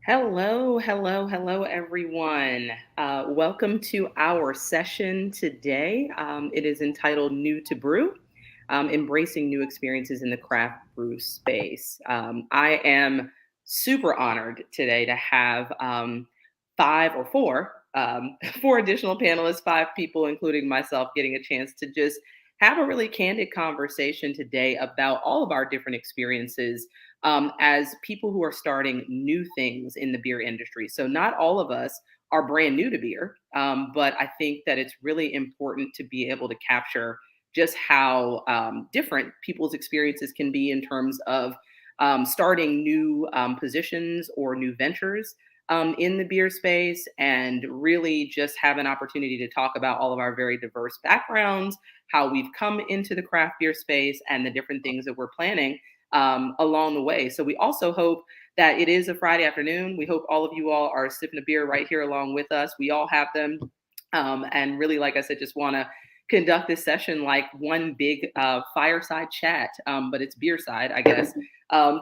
Hello, hello, hello, everyone. Welcome to our session today. It is entitled New to Brew, Embracing New Experiences in the Craft Brew Space. I am super honored today to have five or four, four additional panelists, five people, including myself, getting a chance to just have a really candid conversation today about all of our different experiences as people who are starting new things in the beer industry. So, not all of us are brand new to beer, but I think that it's really important to be able to capture just how different people's experiences can be in terms of starting new positions or new ventures. In the beer space, and really just have an opportunity to talk about all of our very diverse backgrounds, how we've come into the craft beer space, and the different things that we're planning along the way. So we also hope that it is a Friday afternoon. We hope all of you all are sipping a beer right here along with us. We all have them. And really, like I said, just want to conduct this session like one big fireside chat, but it's beer side, I guess,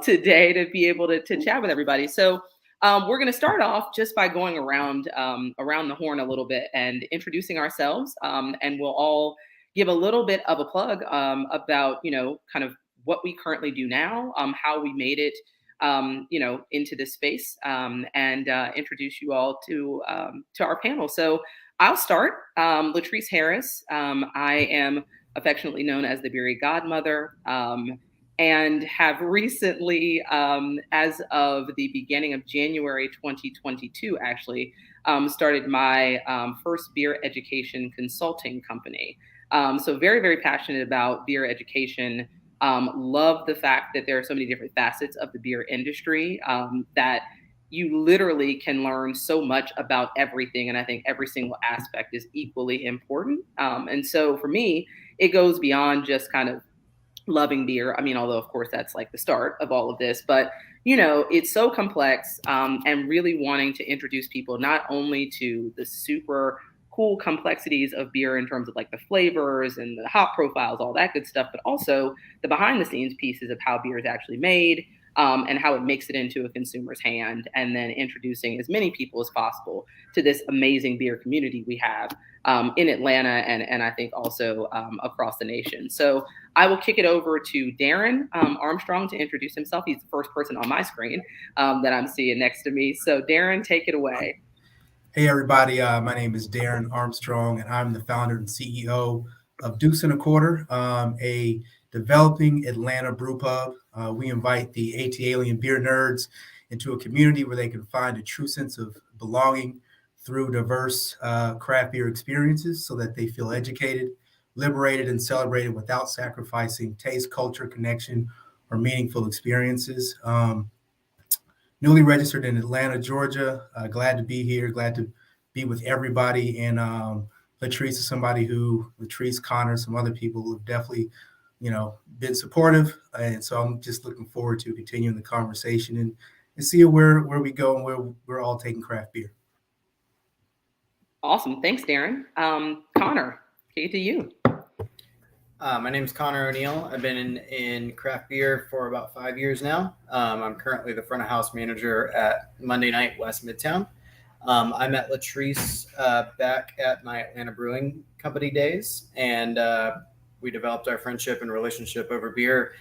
today to be able to chat with everybody. So we're going to start off just by going around the horn a little bit and introducing ourselves, and we'll all give a little bit of a plug about kind of what we currently do now, how we made it, into this space, and introduce you all to our panel. So I'll start. Latrice Harris. I am affectionately known as the Beery Godmother. And have recently, as of the beginning of January 2022, actually started my first beer education consulting company. So very, very passionate about beer education. Love the fact that there are so many different facets of the beer industry, that you literally can learn so much about everything. And I think every single aspect is equally important. And so for me, it goes beyond just kind of loving beer. I mean, although of course that's like the start of all of this, but it's so complex, and really wanting to introduce people not only to the super cool complexities of beer in terms of like the flavors and the hop profiles, all that good stuff, but also the behind the scenes pieces of how beer is actually made, and how it makes it into a consumer's hand, and then introducing as many people as possible to this amazing beer community we have in Atlanta, and I think also across the nation. So I will kick it over to Darren Armstrong to introduce himself. He's the first person on my screen that I'm seeing next to me. So Darren, take it away. Hey, everybody. My name is Darren Armstrong, and I'm the founder and CEO of Deuce and a Quarter, a developing Atlanta brew pub. We invite the AT-alien beer nerds into a community where they can find a true sense of belonging through diverse craft beer experiences so that they feel educated, liberated, and celebrated without sacrificing taste, culture, connection, or meaningful experiences. Newly registered in Atlanta, Georgia. Glad to be here. Glad to be with everybody. And Latrice is somebody Latrice, Connor, some other people who have definitely, been supportive. And so I'm just looking forward to continuing the conversation and see where we go and where we're all taking craft beer. Awesome. Thanks, Darren. Connor, kick it to you. My name is Connor O'Neill. I've been in craft beer for about 5 years now. I'm currently the front of house manager at Monday Night West Midtown. I met Latrice back at my Atlanta Brewing Company days, and we developed our friendship and relationship over beer,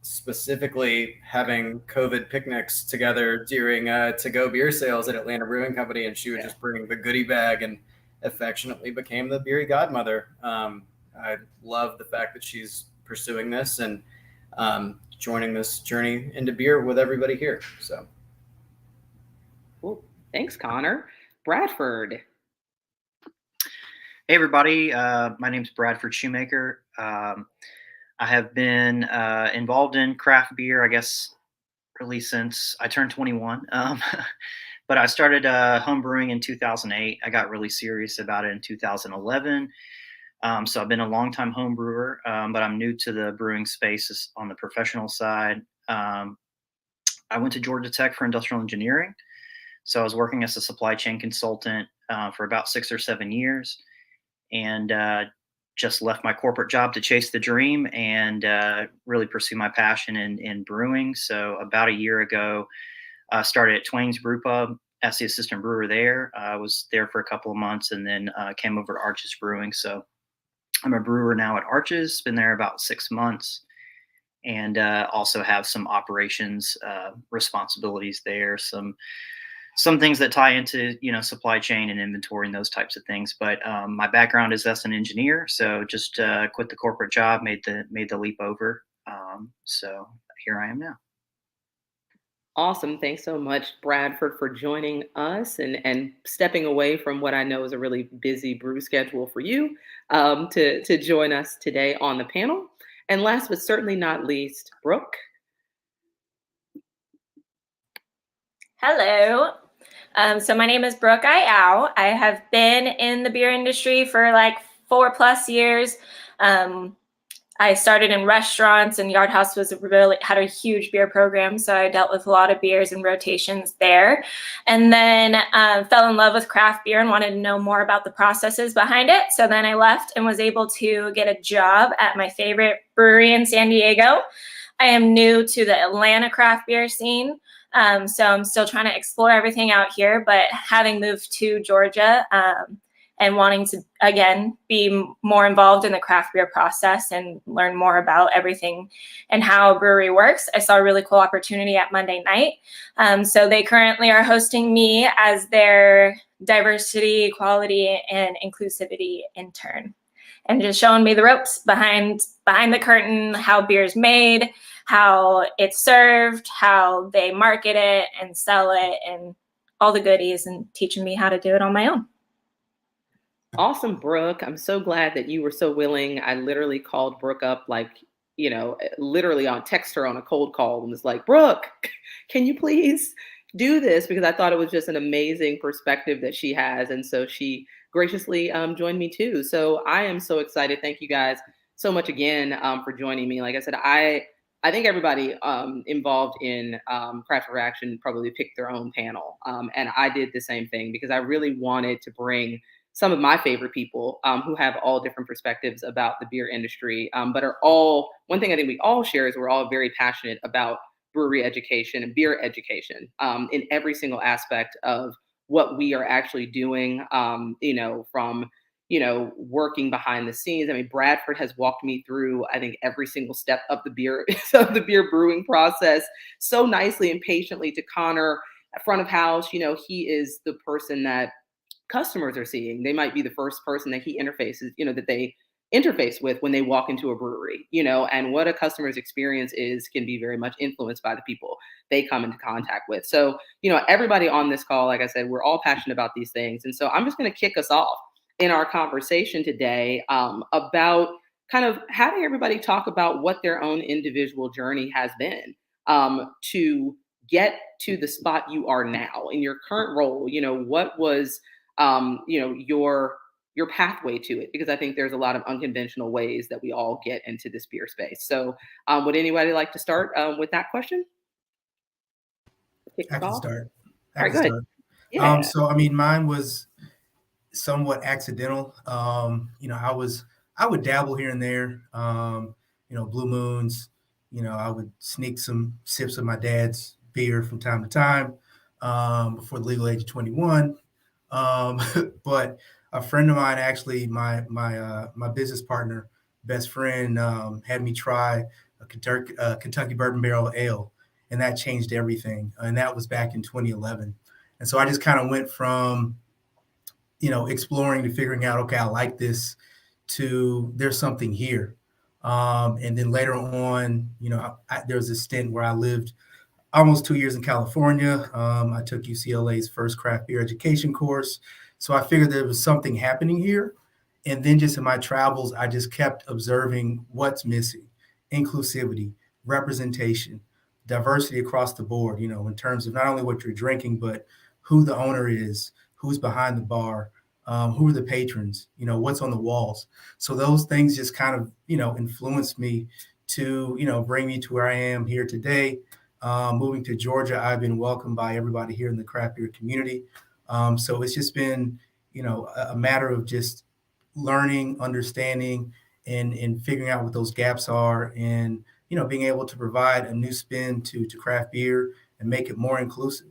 specifically having COVID picnics together during to-go beer sales at Atlanta Brewing Company, and she would just bring the goodie bag and affectionately became the beery godmother. I love the fact that she's pursuing this and joining this journey into beer with everybody here. So, Cool. Thanks, Connor. Bradford. Hey, everybody. My name's Bradford Shoemaker. I have been involved in craft beer, I guess, really since I turned 21. But I started home brewing in 2008. I got really serious about it in 2011. So I've been a longtime home brewer, but I'm new to the brewing space on the professional side. I went to Georgia Tech for industrial engineering. So I was working as a supply chain consultant for about 6 or 7 years, and just left my corporate job to chase the dream and really pursue my passion in brewing. So about a year ago, Started at Twain's Brew Pub as the assistant brewer there. I was there for a couple of months and then came over to Arches Brewing. So I'm a brewer now at Arches, been there about 6 months, and also have some operations responsibilities there, some things that tie into, supply chain and inventory and those types of things. But my background is as an engineer, so just quit the corporate job, made the leap over. So here I am now. Awesome. Thanks so much, Bradford, for joining us and stepping away from what I know is a really busy brew schedule for you to join us today on the panel. And last but certainly not least, Brooke. Hello. So my name is Brooke Iao. I have been in the beer industry for like 4+ years. I started in restaurants, and Yard House had a huge beer program, so I dealt with a lot of beers and rotations there. And then fell in love with craft beer and wanted to know more about the processes behind it. So then I left and was able to get a job at my favorite brewery in San Diego. I am new to the Atlanta craft beer scene. So I'm still trying to explore everything out here, but having moved to Georgia and wanting to, again, be more involved in the craft beer process and learn more about everything and how a brewery works, I saw a really cool opportunity at Monday Night. So they currently are hosting me as their diversity, equality, and inclusivity intern, and just showing me the ropes behind the curtain, how beer's made, how it's served, how they market it and sell it, and all the goodies, and teaching me how to do it on my own. Awesome, Brooke. I'm so glad that you were so willing. I literally called Brooke up, like, literally on text her on a cold call and was like, Brooke, can you please do this? Because I thought it was just an amazing perspective that she has. And so she graciously joined me too. So I am so excited. Thank you guys so much again for joining me. Like I said, I think everybody involved in Craft for Action probably picked their own panel. And I did the same thing because I really wanted to bring some of my favorite people who have all different perspectives about the beer industry, but are all, one thing I think we all share is we're all very passionate about brewery education and beer education in every single aspect of what we are actually doing, from, working behind the scenes. I mean, Bradford has walked me through, I think, every single step of the beer, of the beer brewing process so nicely and patiently. To Connor at front of house, he is the person that customers are seeing. They might be the first person that he interfaces, that they interface with when they walk into a brewery, and what a customer's experience is can be very much influenced by the people they come into contact with. So, everybody on this call, like I said, we're all passionate about these things. And so I'm just going to kick us off in our conversation today about kind of having everybody talk about what their own individual journey has been to get to the spot you are now in your current role. What was your pathway to it, because I think there's a lot of unconventional ways that we all get into this beer space. So would anybody like to start with that question? I can start. All right, good. Yeah. So, I mean, mine was somewhat accidental. I would dabble here and there, Blue Moons, I would sneak some sips of my dad's beer from time to time before the legal age of 21. But a friend of mine, actually, my business partner, best friend, had me try a Kentucky Bourbon Barrel Ale, and that changed everything. And that was back in 2011. And so I just kind of went from, exploring to figuring out, okay, I like this, to there's something here. And then later on, there was a stint where I lived almost 2 years in California. I took UCLA's first craft beer education course. So I figured there was something happening here. And then just in my travels, I just kept observing what's missing: inclusivity, representation, diversity across the board, in terms of not only what you're drinking, but who the owner is, who's behind the bar, who are the patrons, what's on the walls. So those things just kind of, influenced me to, bring me to where I am here today. Moving to Georgia, I've been welcomed by everybody here in the craft beer community. So it's just been, a matter of just learning, understanding, and figuring out what those gaps are, and, being able to provide a new spin to craft beer and make it more inclusive.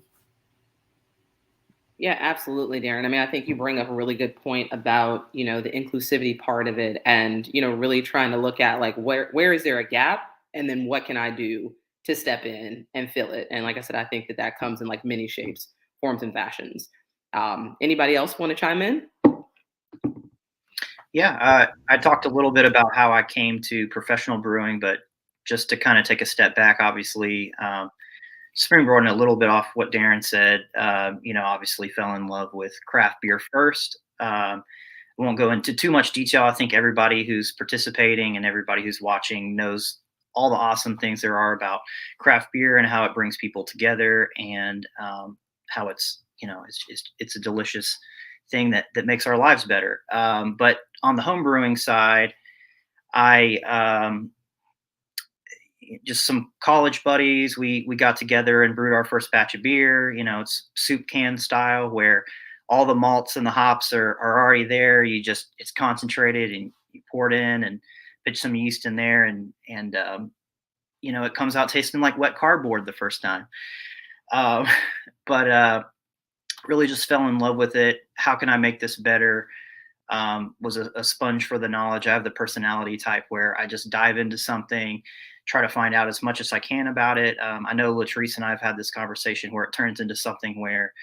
Yeah, absolutely, Darren. I mean, I think you bring up a really good point about, the inclusivity part of it and, really trying to look at like where is there a gap and then what can I do to step in and fill it. And like I said, I think that comes in like many shapes, forms, and fashions. Anybody else want to chime in? Yeah, I talked a little bit about how I came to professional brewing, but just to kind of take a step back, obviously, springboarding a little bit off what Darren said, obviously fell in love with craft beer first. I won't go into too much detail. I think everybody who's participating and everybody who's watching knows all the awesome things there are about craft beer and how it brings people together and how it's a delicious thing that makes our lives better. But on the home brewing side, I just some college buddies. We got together and brewed our first batch of beer. It's soup can style where all the malts and the hops are already there. It's concentrated and you pour it in and pitch some yeast in there and it comes out tasting like wet cardboard the first time. But really just fell in love with it. How can I make this better? Was a sponge for the knowledge. I have the personality type where I just dive into something, try to find out as much as I can about it. I know Latrice and I have had this conversation where it turns into something where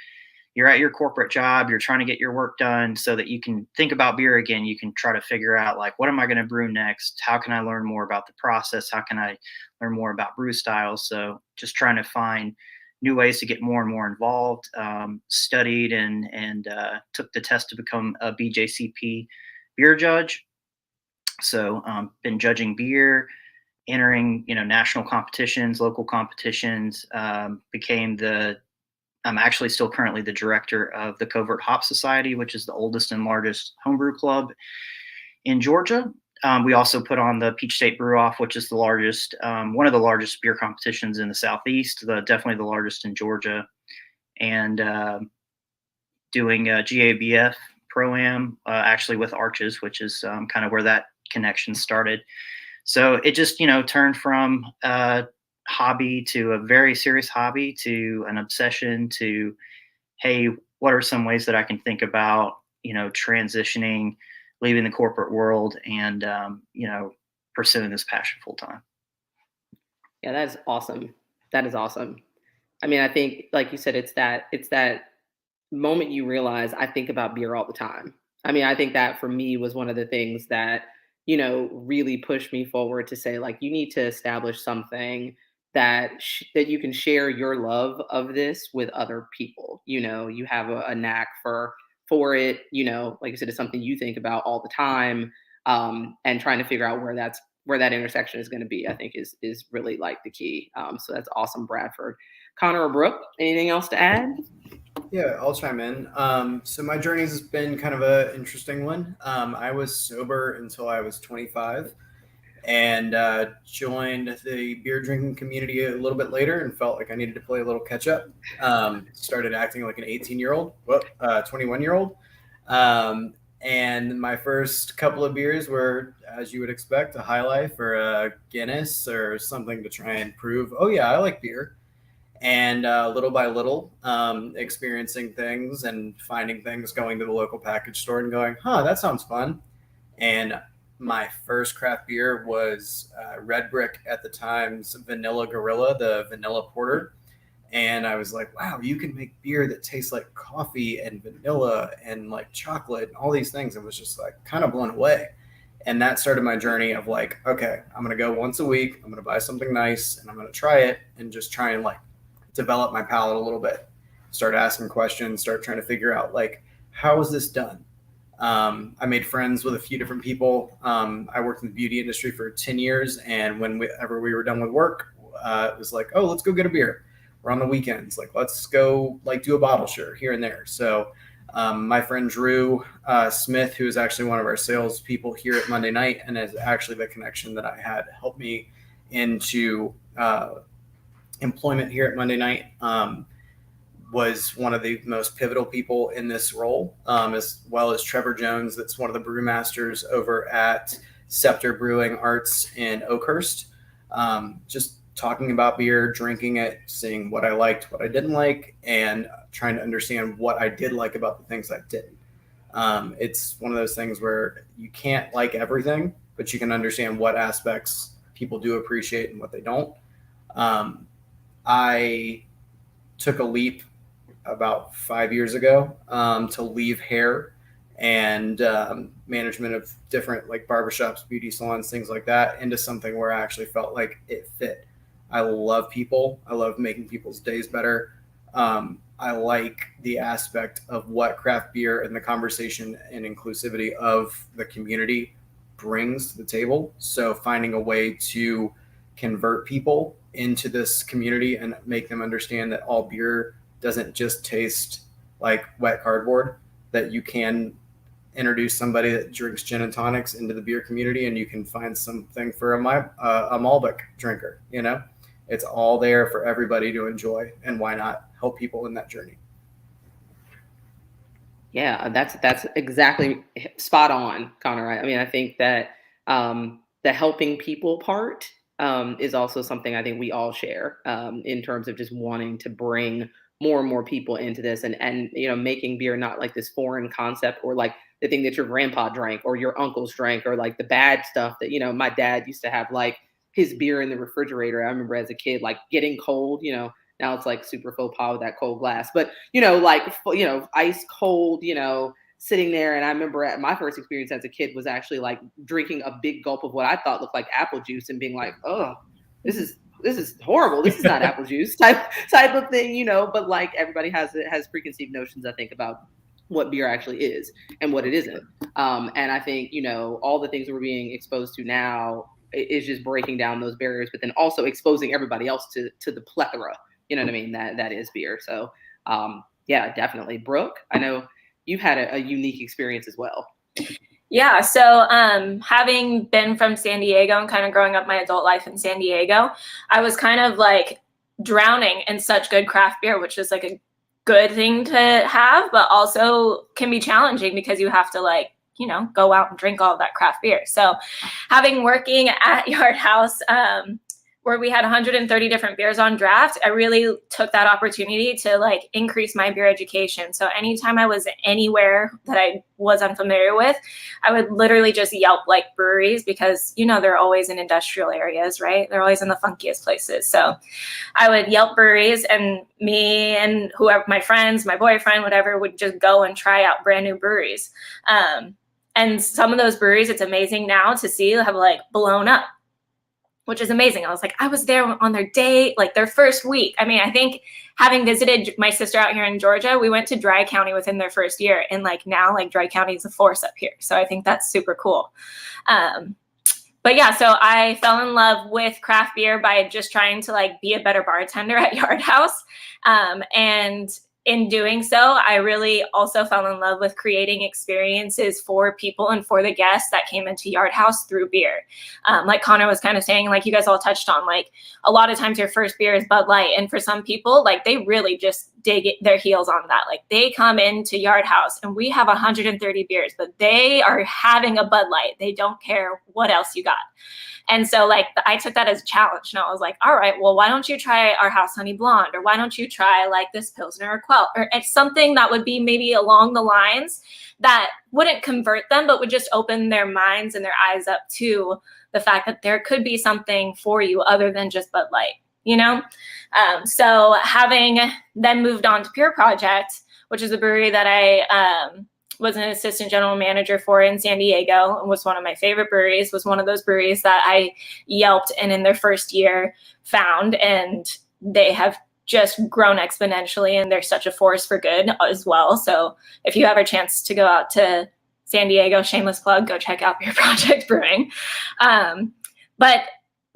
you're at your corporate job, you're trying to get your work done so that you can think about beer again. You can try to figure out like, what am I going to brew next? How can I learn more about the process? How can I learn more about brew styles? So just trying to find new ways to get more and more involved. Studied and took the test to become a BJCP beer judge. So been judging beer, entering national competitions, local competitions. I'm actually still currently the director of the Covert Hop Society, which is the oldest and largest homebrew club in Georgia. We also put on the Peach State Brew Off, which is the largest, one of the largest beer competitions in the Southeast, definitely the largest in Georgia, and doing GABF Pro-Am, actually with Arches, which is kind of where that connection started. So it just, turned from a hobby to a very serious hobby to an obsession to, hey, what are some ways that I can think about, transitioning, leaving the corporate world and, pursuing this passion full time. Yeah, that is awesome. That is awesome. I mean, I think, like you said, it's that moment you realize I think about beer all the time. I mean, I think that for me was one of the things that, really pushed me forward to say, like, you need to establish something that that you can share your love of this with other people. You have a knack for it. Like I said, it's something you think about all the time, and trying to figure out where that intersection is going to be. I think is really like the key. So that's awesome, Bradford. Connor or Brooke, anything else to add? Yeah, I'll chime in. So my journey has been kind of an interesting one. I was sober until I was 25 and joined the beer drinking community a little bit later and felt like I needed to play a little catch up. Started acting like an 18-year-old, 21-year-old. And my first couple of beers were, as you would expect, a High Life or a Guinness or something to try and prove, oh yeah, I like beer. And little by little, experiencing things and finding things, going to the local package store and going, that sounds fun. And my first craft beer was Red Brick at the time's Vanilla Gorilla, the vanilla porter. And I was like, wow, you can make beer that tastes like coffee and vanilla and like chocolate and all these things. It was just like kind of blown away. And that started my journey of like, okay, I'm going to go once a week. I'm going to buy something nice and I'm going to try it and just try and like develop my palate a little bit, start asking questions, start trying to figure out like, how is this done? I made friends with a few different people. I worked in the beauty industry for 10 years. And whenever we were done with work, it was like, oh, let's go get a beer. We're on the weekends. Like, let's go like do a bottle share here and there. So my friend Drew Smith, who is actually one of our sales people here at Monday Night and is actually the connection that I had helped me into employment here at Monday Night, was one of the most pivotal people in this role, as well as Trevor Jones, that's one of the brewmasters over at Scepter Brewing Arts in Oakhurst. Just talking about beer, drinking it, seeing what I liked, what I didn't like, and trying to understand what I did like about the things I didn't. It's one of those things where you can't like everything, but you can understand what aspects people do appreciate and what they don't. I took a leap about 5 years ago to leave hair and management of different like barbershops, beauty salons, things like that, into something where I actually felt like it fit. I love people. I love making people's days better. I like the aspect of what craft beer and the conversation and inclusivity of the community brings to the table. So finding a way to convert people into this community and make them understand that all beer doesn't just taste like wet cardboard, that you can introduce somebody that drinks gin and tonics into the beer community, and you can find something for a Malbec drinker. You know, it's all there for everybody to enjoy, and why not help people in that journey? Yeah, that's exactly spot on, Connor. I mean, I think that the helping people part is also something I think we all share in terms of just wanting to bring more and more people into this, and making beer not like this foreign concept, or like the thing that your grandpa drank or your uncles drank, or like the bad stuff that my dad used to have, like his beer in the refrigerator. I remember as a kid, like getting cold. Now it's like super faux pas with that cold glass, but like ice cold, sitting there. And I remember my first experience as a kid was actually like drinking a big gulp of what I thought looked like apple juice and being like, oh, this is horrible. This is not apple juice type of thing, but like everybody has preconceived notions, I think, about what beer actually is and what it isn't. And I think, all the things we're being exposed to now is just breaking down those barriers, but then also exposing everybody else to the plethora, you know what I mean, that is beer. So yeah, definitely. Brooke, I know you've had a unique experience as well. Yeah, so having been from San Diego and kind of growing up my adult life in San Diego, I was kind of like drowning in such good craft beer, which is like a good thing to have, but also can be challenging because you have to like, go out and drink all of that craft beer. So having working at Yard House, where we had 130 different beers on draft, I really took that opportunity to like increase my beer education. So anytime I was anywhere that I was unfamiliar with, I would literally just Yelp like breweries, because they're always in industrial areas, right? They're always in the funkiest places. So I would Yelp breweries, and me and whoever, my friends, my boyfriend, whatever, would just go and try out brand new breweries. And some of those breweries, it's amazing now to see, have like blown up, which is amazing. I was like, I was there on their day, like their first week. I mean, I think having visited my sister out here in Georgia, we went to Dry County within their first year. And like now, like Dry County is a force up here. So I think that's super cool. But yeah, so I fell in love with craft beer by just trying to like be a better bartender at Yard House. And in doing so, I really also fell in love with creating experiences for people and for the guests that came into Yard House through beer. Like Connor was kind of saying, like you guys all touched on, like a lot of times your first beer is Bud Light. And for some people, like they really just dig their heels on that. Like they come into Yard House and we have 130 beers, but they are having a Bud Light. They don't care what else you got. And so like I took that as a challenge, and I was like, all right, well, why don't you try our House Honey Blonde? Or why don't you try like this Pilsner or Quell? Or it's something that would be maybe along the lines that wouldn't convert them, but would just open their minds and their eyes up to the fact that there could be something for you other than just Bud Light, So having then moved on to Pure Project, which is a brewery that I was an assistant general manager for in San Diego, and was one of my favorite breweries, was one of those breweries that I Yelped and in their first year found, and they have just grown exponentially, and they're such a force for good as well. So if you have a chance to go out to San Diego, shameless plug, go check out Pure Project Brewing. But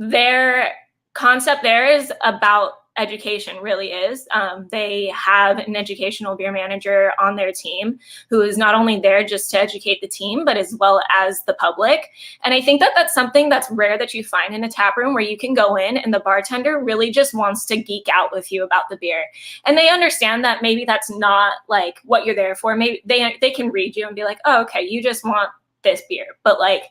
their concept there is about education, really is. They have an educational beer manager on their team who is not only there just to educate the team, but as well as the public. And I think that that's something that's rare that you find in a tap room, where you can go in and the bartender really just wants to geek out with you about the beer. And they understand that maybe that's not like what you're there for. Maybe they can read you and be like, oh, okay, you just want this beer. But like,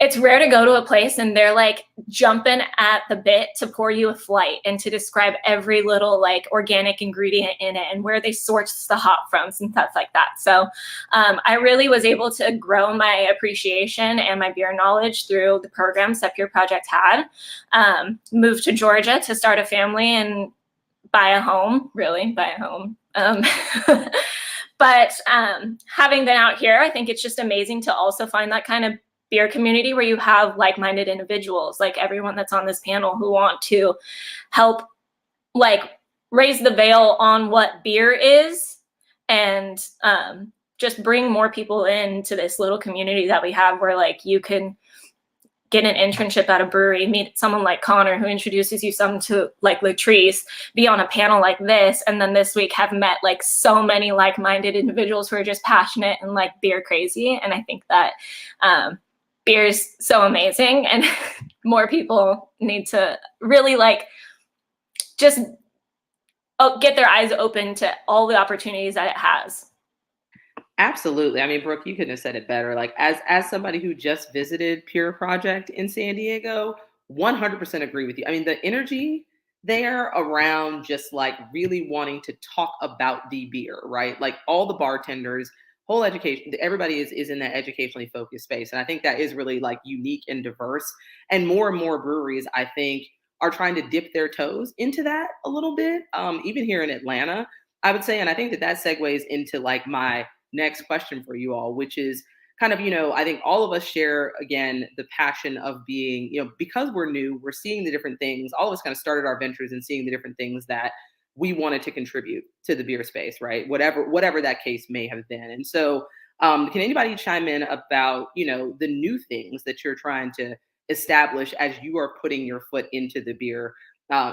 it's rare to go to a place and they're like jumping at the bit to pour you a flight and to describe every little like organic ingredient in it and where they source the hop from and stuff like that. So I really was able to grow my appreciation and my beer knowledge through the programs that Pure Project had. Moved to Georgia to start a family and buy a home. But having been out here, I think it's just amazing to also find that kind of beer community where you have like-minded individuals, like everyone that's on this panel, who want to help like raise the veil on what beer is and just bring more people into this little community that we have where like you can get an internship at a brewery, meet someone like Connor who introduces you some to like Latrice, be on a panel like this, and then this week have met like so many like-minded individuals who are just passionate and like beer crazy. And I think that beer is so amazing, and more people need to really like just get their eyes open to all the opportunities that it has. Absolutely. I mean, Brooke, you couldn't have said it better. Like as somebody who just visited Pure Project in San Diego, 100% agree with you. I mean, the energy there around just like really wanting to talk about the beer, right? Like all the bartenders, whole education, everybody is in that educationally focused space. And I think that is really like unique and diverse. And more breweries, I think, are trying to dip their toes into that a little bit. Even here in Atlanta, I would say, and I think that segues into like my next question for you all, which is kind of, I think all of us share, again, the passion of being, because we're new, we're seeing the different things. All of us kind of started our ventures and seeing the different things that we wanted to contribute to the beer space, right? Whatever that case may have been. And so can anybody chime in about, the new things that you're trying to establish as you are putting your foot into the beer,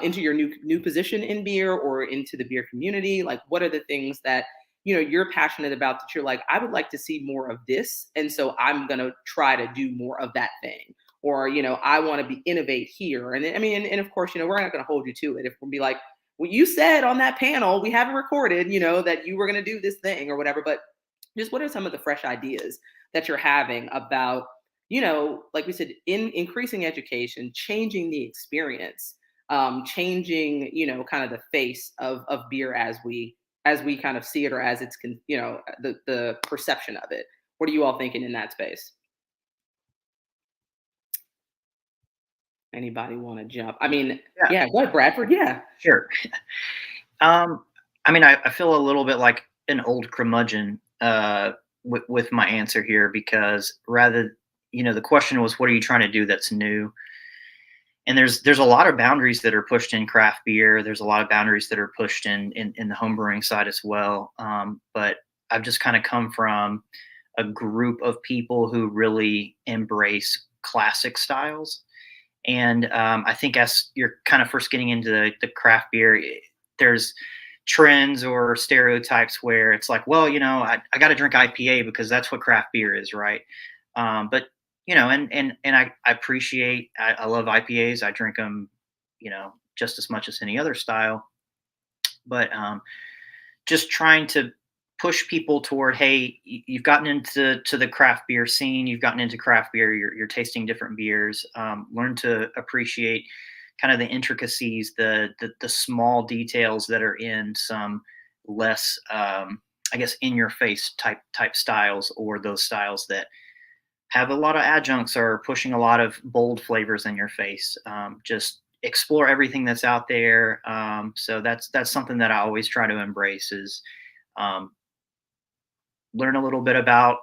into your new position in beer or into the beer community? Like, what are the things that you're passionate about that you're like, I would like to see more of this, and so I'm going to try to do more of that thing? Or, I want to innovate here. And I mean, and of course, we're not going to hold you to it. If we'll be like, well, you said on that panel, we haven't recorded, that you were going to do this thing or whatever. But just what are some of the fresh ideas that you're having about, like we said, in increasing education, changing the experience, changing, kind of the face of beer as we kind of see it, or as it's, the perception of it. What are you all thinking in that space? Anybody want to jump? I mean, yeah, go ahead, Bradford. Yeah. Sure. I mean, I feel a little bit like an old curmudgeon with my answer here, because rather, the question was, what are you trying to do that's new? And there's a lot of boundaries that are pushed in craft beer. There's a lot of boundaries that are pushed in the home brewing side as well. But I've just kind of come from a group of people who really embrace classic styles. And I think as you're kind of first getting into the craft beer, there's trends or stereotypes where it's like, well, I got to drink IPA because that's what craft beer is, right? But and I appreciate, I love IPAs. I drink them, just as much as any other style. But just trying to push people toward, hey, you've gotten into the craft beer scene, you've gotten into craft beer, you're tasting different beers, learn to appreciate kind of the intricacies, the small details that are in some less, I guess, in your face type styles, or those styles that have a lot of adjuncts or pushing a lot of bold flavors in your face. Just explore everything that's out there. So that's something that I always try to embrace, is learn a little bit about,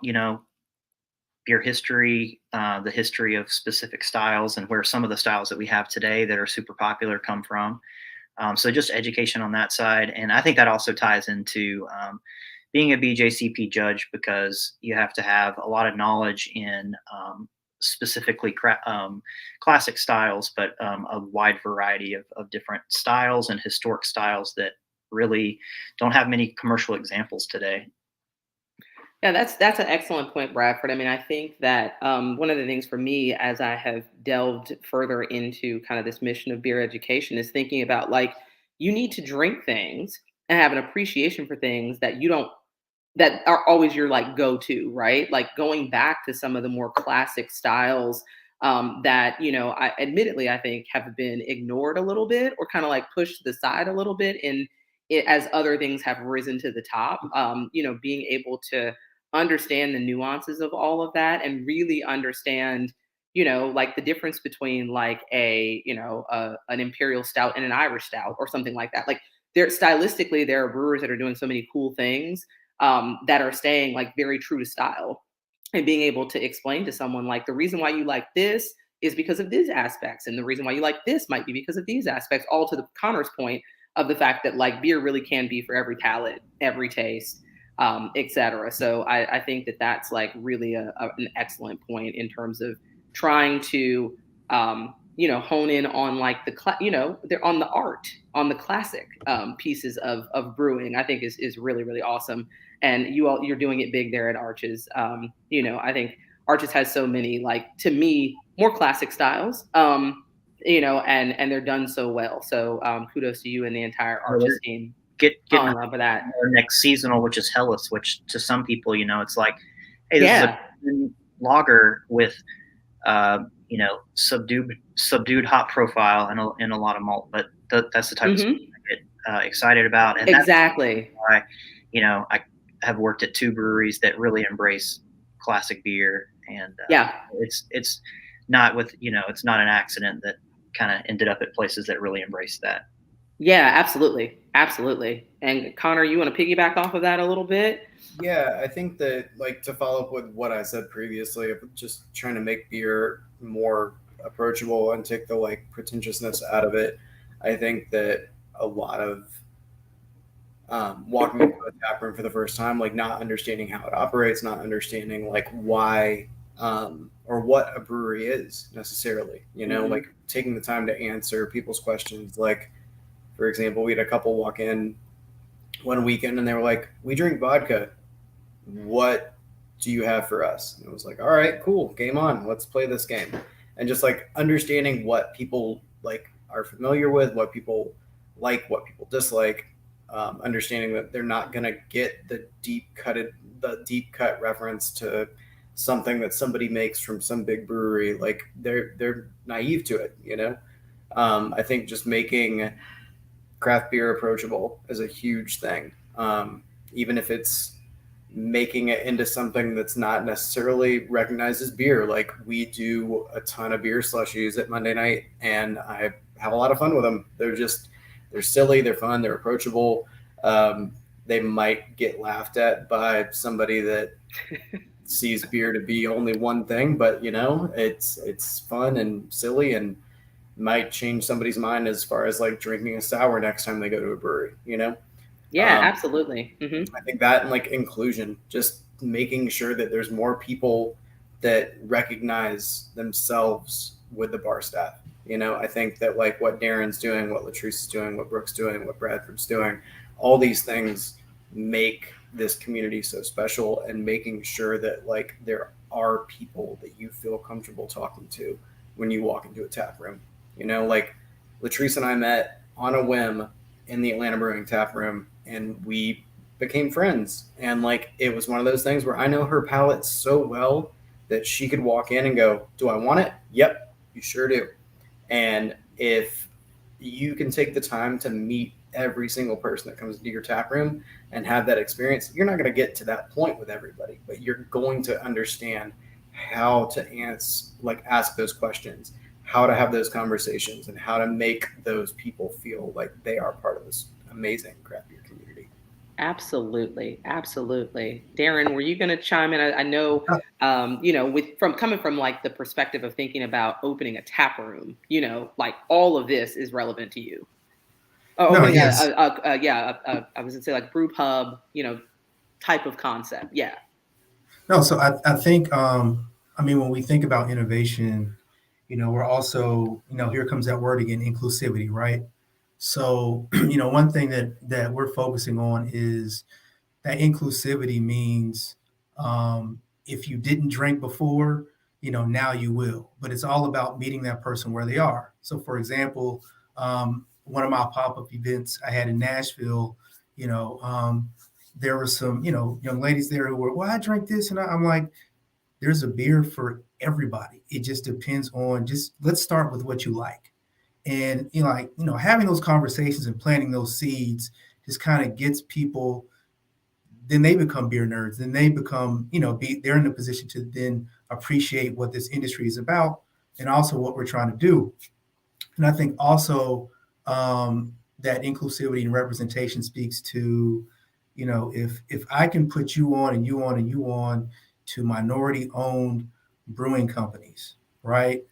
beer history, the history of specific styles, and where some of the styles that we have today that are super popular come from. So just education on that side. And I think that also ties into being a BJCP judge, because you have to have a lot of knowledge in specifically classic styles, but a wide variety of different styles and historic styles that really don't have many commercial examples today. Yeah, that's an excellent point, Bradford. I mean, I think that one of the things for me, as I have delved further into kind of this mission of beer education, is thinking about like, you need to drink things and have an appreciation for things that you don't that are always your like go-to, right? Like going back to some of the more classic styles that I admittedly I think have been ignored a little bit or kind of like pushed to the side a little bit in it as other things have risen to the top. Being able to understand the nuances of all of that and really understand like the difference between like an imperial stout and an Irish stout or something like that. Like there are brewers that are doing so many cool things that are staying like very true to style and being able to explain to someone like the reason why you like this is because of these aspects and the reason why you like this might be because of these aspects, all to the Connor's point of the fact that like beer really can be for every palate, every taste, etc. So I think that that's like really an excellent point in terms of trying to hone in on like they're on the art, on the classic pieces of brewing. I think is really really awesome, and you're doing it big there at Arches. I think Arches has so many like to me more classic styles. And they're done so well. So kudos to you and the entire Arches team Getting on top of that. our next seasonal, which is Hellas, which to some people, it's like, hey, this is a lager with subdued hop profile and a lot of malt, but that's the type of stuff I get excited about. And exactly that's why, I have worked at 2 breweries that really embrace classic beer, and it's not it's not an accident that kind of ended up at places that really embrace that. Yeah, absolutely. Absolutely. And Connor, you want to piggyback off of that a little bit? Yeah, I think that, like, to follow up with what I said previously, of just trying to make beer more approachable and take the like pretentiousness out of it, I think that a lot of walking into a tap room for the first time, like not understanding how it operates, not understanding like why or what a brewery is necessarily, like taking the time to answer people's questions. Like, for example, we had a couple walk in one weekend and they were like, "We drink vodka. What do you have for us?" And I was like, "All right, cool, game on. Let's play this game." And just like understanding what people like are familiar with, what people like, what people dislike, understanding that they're not going to get the deep cut reference to something that somebody makes from some big brewery. Like they're naive to it. I think just making craft beer approachable is a huge thing. Even if it's making it into something that's not necessarily recognized as beer. Like, we do a ton of beer slushies at Monday night, and I have a lot of fun with them. They're silly, they're fun, they're approachable. They might get laughed at by somebody that sees beer to be only one thing, but it's fun and silly and might change somebody's mind as far as like drinking a sour next time they go to a brewery. Yeah, absolutely. I think that and like inclusion, just making sure that there's more people that recognize themselves with the bar staff. I think that like what Darren's doing, what Latrice is doing, what Brooke's doing, what Bradford's doing, all these things make this community so special, and making sure that like there are people that you feel comfortable talking to when you walk into a tap room. Like Latrice and I met on a whim in the Atlanta Brewing tap room, and we became friends. And like it was one of those things where I know her palate so well that she could walk in and go, "Do I want it?" "Yep, you sure do." And if you can take the time to meet every single person that comes into your tap room and have that experience, you're not going to get to that point with everybody, but you're going to understand how to ask those questions, how to have those conversations, and how to make those people feel like they are part of this amazing craft beer community. Absolutely, absolutely. Darren, were you going to chime in? I know, coming from like the perspective of thinking about opening a tap room, like all of this is relevant to you. Opening yes. I was going to say like brew pub, type of concept. Yeah. No, so I think, when we think about innovation, we're also, here comes that word again, inclusivity, right? So, one thing that we're focusing on is that inclusivity means if you didn't drink before, now you will. But it's all about meeting that person where they are. So, for example, one of my pop-up events I had in Nashville, there were some, young ladies there who were, well, I drink this. And I'm like, there's a beer for everybody. It just depends on let's start with what you like. And, having those conversations and planting those seeds just kind of gets people, then they become beer nerds. Then they become, they're in a position to then appreciate what this industry is about and also what we're trying to do. And I think also that inclusivity and representation speaks to, if I can put you on and you on and you on to minority owned brewing companies, right?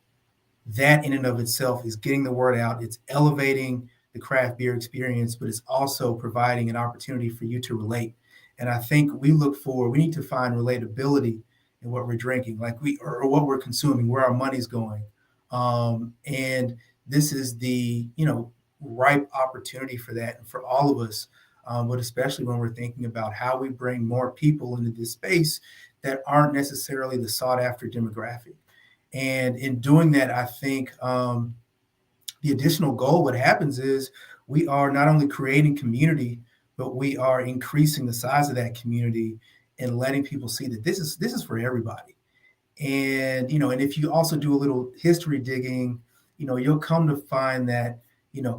That in and of itself is getting the word out. It's elevating the craft beer experience, but it's also providing an opportunity for you to relate. And I think we need to find relatability in what we're drinking, or what we're consuming, where our money's going. And this is the, ripe opportunity for that and for all of us, but especially when we're thinking about how we bring more people into this space that aren't necessarily the sought after demographic. And in doing that, I think the additional goal, what happens is we are not only creating community, but we are increasing the size of that community and letting people see that this is for everybody. And, and if you also do a little history digging, you'll come to find that,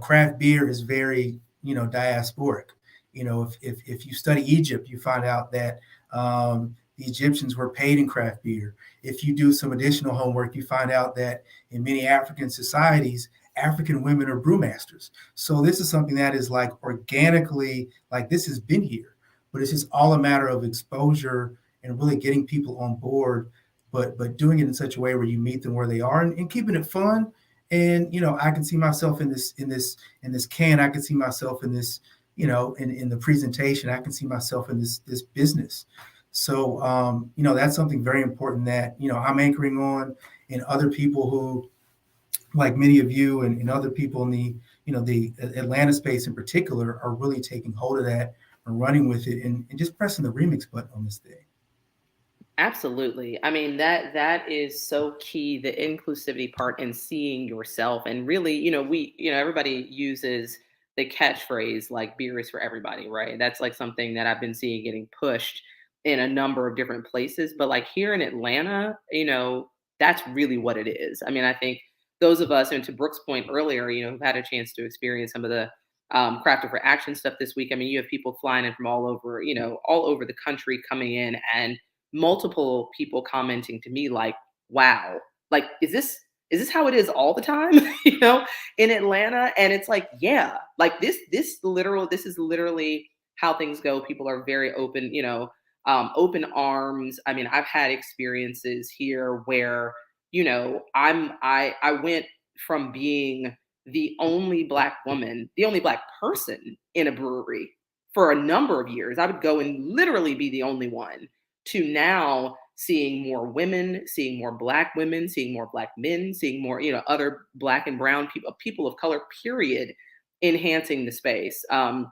craft beer is very, diasporic. If you study Egypt, you find out that the Egyptians were paid in craft beer. If you do some additional homework, you find out that in many African societies, African women are brewmasters. So this is something that is like organically, like this has been here, but it's just all a matter of exposure and really getting people on board, but doing it in such a way where you meet them where they are and keeping it fun. And, I can see myself in this can. I can see myself in this, in the presentation. I can see myself in this business. So, that's something very important that, I'm anchoring on, and other people who, like many of you and other people in the, the Atlanta space in particular, are really taking hold of that and running with it and just pressing the remix button on this thing. Absolutely. I mean, that is so key, the inclusivity part and seeing yourself. And really, everybody uses the catchphrase like beer is for everybody, right? That's like something that I've been seeing getting pushed in a number of different places. But like here in Atlanta, that's really what it is. I mean, I think those of us, and to Brooke's point earlier, who've had a chance to experience some of the Crafted for Action stuff this week. I mean, you have people flying in from all over the country coming in, and multiple people commenting to me like, wow, like is this how it is all the time, in Atlanta? And it's like, yeah, like this is literally how things go. People are very open, open arms. I mean, I've had experiences here where, I went from being the only Black woman, the only Black person in a brewery for a number of years. I would go and literally be the only one, to now seeing more women, seeing more Black women, seeing more Black men, seeing more, other Black and brown people of color, period, enhancing the space, and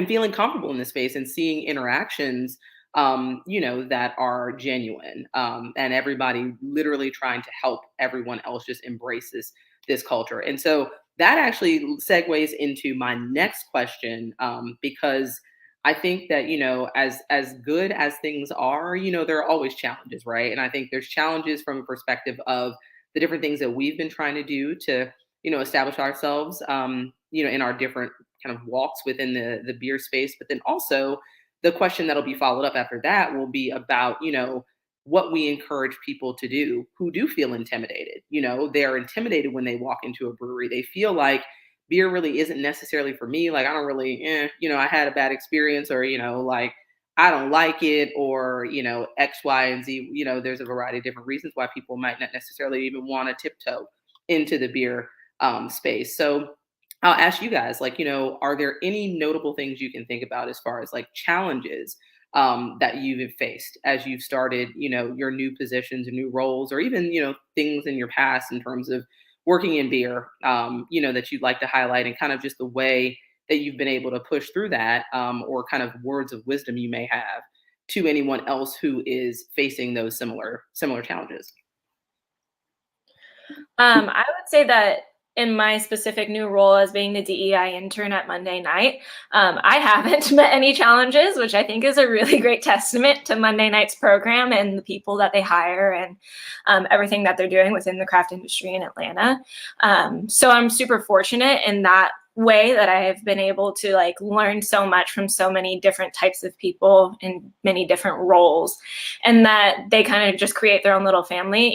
feeling comfortable in the space and seeing interactions, that are genuine, and everybody literally trying to help everyone else just embrace this culture. And so that actually segues into my next question, because I think that, as good as things are, there are always challenges, right? And I think there's challenges from a perspective of the different things that we've been trying to do to, establish ourselves, in our different kind of walks within the beer space. But then also the question that'll be followed up after that will be about, what we encourage people to do who do feel intimidated. They're intimidated when they walk into a brewery. They feel like beer really isn't necessarily for me. Like, I don't really, I had a bad experience, or, like, I don't like it, or, X, Y, and Z. There's a variety of different reasons why people might not necessarily even want to tiptoe into the beer space. So I'll ask you guys, like, are there any notable things you can think about as far as like challenges that you've faced as you've started, your new positions and new roles, or even, things in your past in terms of working in beer, that you'd like to highlight, and kind of just the way that you've been able to push through that, or kind of words of wisdom you may have to anyone else who is facing those similar challenges? I would say that in my specific new role as being the DEI intern at Monday Night, I haven't met any challenges, which I think is a really great testament to Monday Night's program and the people that they hire and everything that they're doing within the craft industry in Atlanta. So I'm super fortunate in that way that I have been able to like learn so much from so many different types of people in many different roles, and that they kind of just create their own little family.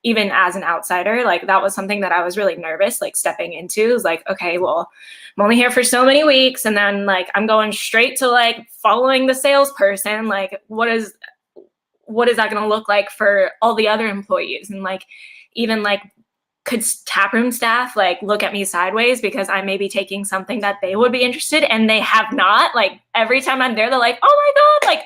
Even as an outsider, like that was something that I was really nervous like stepping into. It was like, okay, well, I'm only here for so many weeks, and then like I'm going straight to like following the salesperson. Like what is that going to look like for all the other employees? And like even like could taproom staff like look at me sideways because I may be taking something that they would be interested and they have not? Like every time I'm there, they're like, oh my God, like,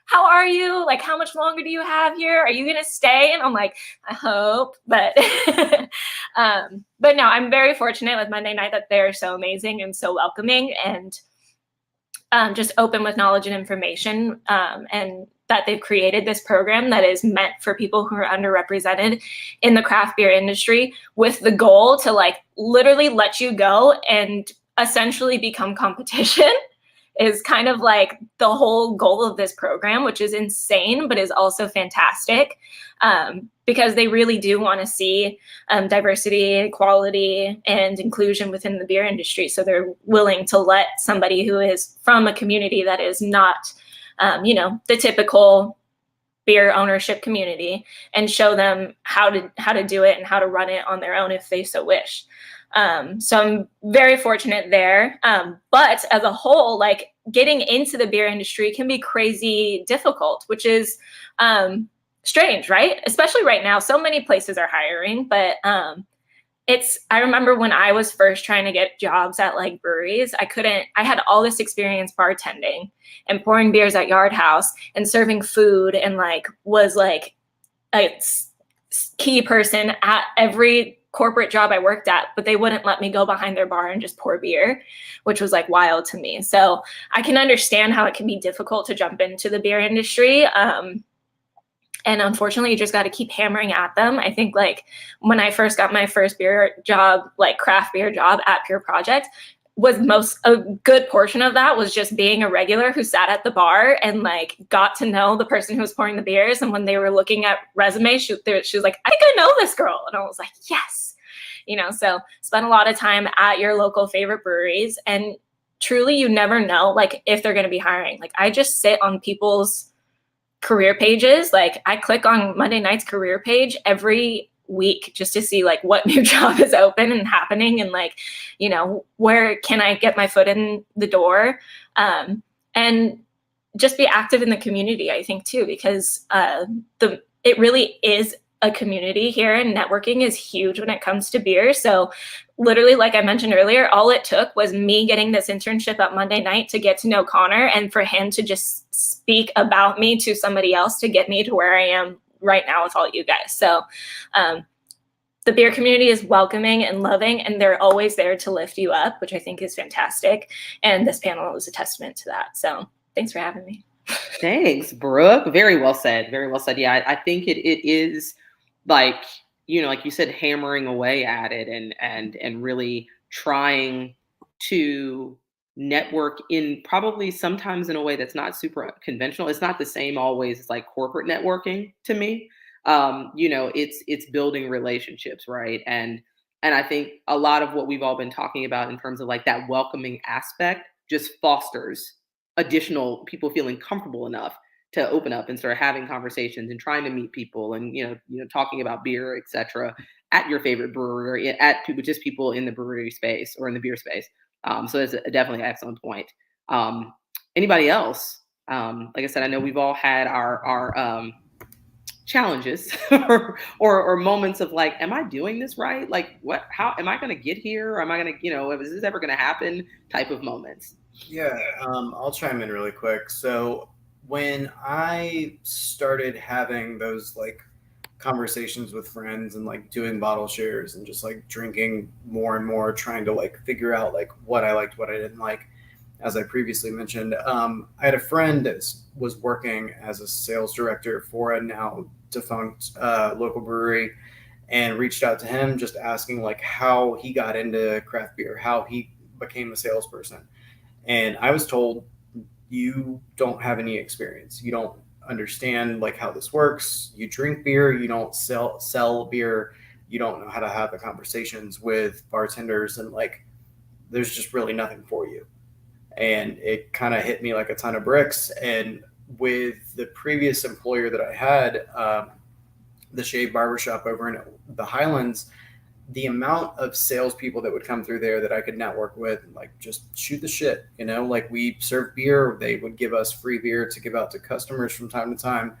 how are you? Like, how much longer do you have here? Are you going to stay? And I'm like, I hope, but, but no, I'm very fortunate with Monday Night that they're so amazing and so welcoming and just open with knowledge and information, and that they've created this program that is meant for people who are underrepresented in the craft beer industry, with the goal to like literally let you go and essentially become competition is kind of like the whole goal of this program, which is insane, but is also fantastic, because they really do want to see diversity, equality, and inclusion within the beer industry. So they're willing to let somebody who is from a community that is not, the typical beer ownership community, and show them how to do it and how to run it on their own if they so wish. So I'm very fortunate there. But as a whole, like getting into the beer industry can be crazy difficult, which is strange, right? Especially right now, so many places are hiring, but I remember when I was first trying to get jobs at like breweries, I had all this experience bartending and pouring beers at Yard House and serving food, and like was like a key person at every corporate job I worked at, but they wouldn't let me go behind their bar and just pour beer, which was like wild to me. So I can understand how it can be difficult to jump into the beer industry. And unfortunately, you just got to keep hammering at them. I think like when I first got my first beer job, like craft beer job at Pure Project, a good portion of that was just being a regular who sat at the bar and like got to know the person who was pouring the beers. And when they were looking at resumes, she was like, I think I know this girl. And I was like, yes, so spend a lot of time at your local favorite breweries, and truly you never know like if they're going to be hiring. Like I just sit on people's career pages. Like I click on Monday Night's career page every week just to see like what new job is open and happening, and like, where can I get my foot in the door, and just be active in the community, I think too, because it really is a community here, and networking is huge when it comes to beer. So literally, like I mentioned earlier, all it took was me getting this internship at Monday Night to get to know Connor, and for him to just speak about me to somebody else to get me to where I am right now with all you guys. So the beer community is welcoming and loving, and they're always there to lift you up, which I think is fantastic. And this panel is a testament to that. So thanks for having me. Thanks, Brooke. Very well said. Very well said. Yeah, I think it is like, like you said, hammering away at it and really trying to network in probably sometimes in a way that's not super conventional. It's not the same always as like corporate networking to me. It's building relationships, right? And I think a lot of what we've all been talking about in terms of like that welcoming aspect just fosters additional people feeling comfortable enough to open up and start having conversations and trying to meet people and talking about beer, etc. at your favorite brewery, at just people in the brewery space or in the beer space. So that's definitely an excellent point. Anybody else? Like I said, I know we've all had our challenges or moments of like, am I doing this right? Like, how am I going to get here? Or am I going to, is this ever going to happen? Type of moments. Yeah, I'll chime in really quick. So when I started having those like conversations with friends and like doing bottle shares and just like drinking more and more, trying to like figure out like what I liked, what I didn't like, as I previously mentioned, I had a friend that was working as a sales director for a now defunct local brewery. and reached out to him just asking like how he got into craft beer, how he became a salesperson. And I was told, you don't have any experience. You don't understand like how this works. You drink beer, you don't sell beer. You don't know how to have the conversations with bartenders, and like there's just really nothing for you. And it kind of hit me like a ton of bricks. And with the previous employer that I had, the Shave Barbershop over in the Highlands, the amount of salespeople that would come through there that I could network with, and like just shoot the shit, like we served beer, they would give us free beer to give out to customers from time to time.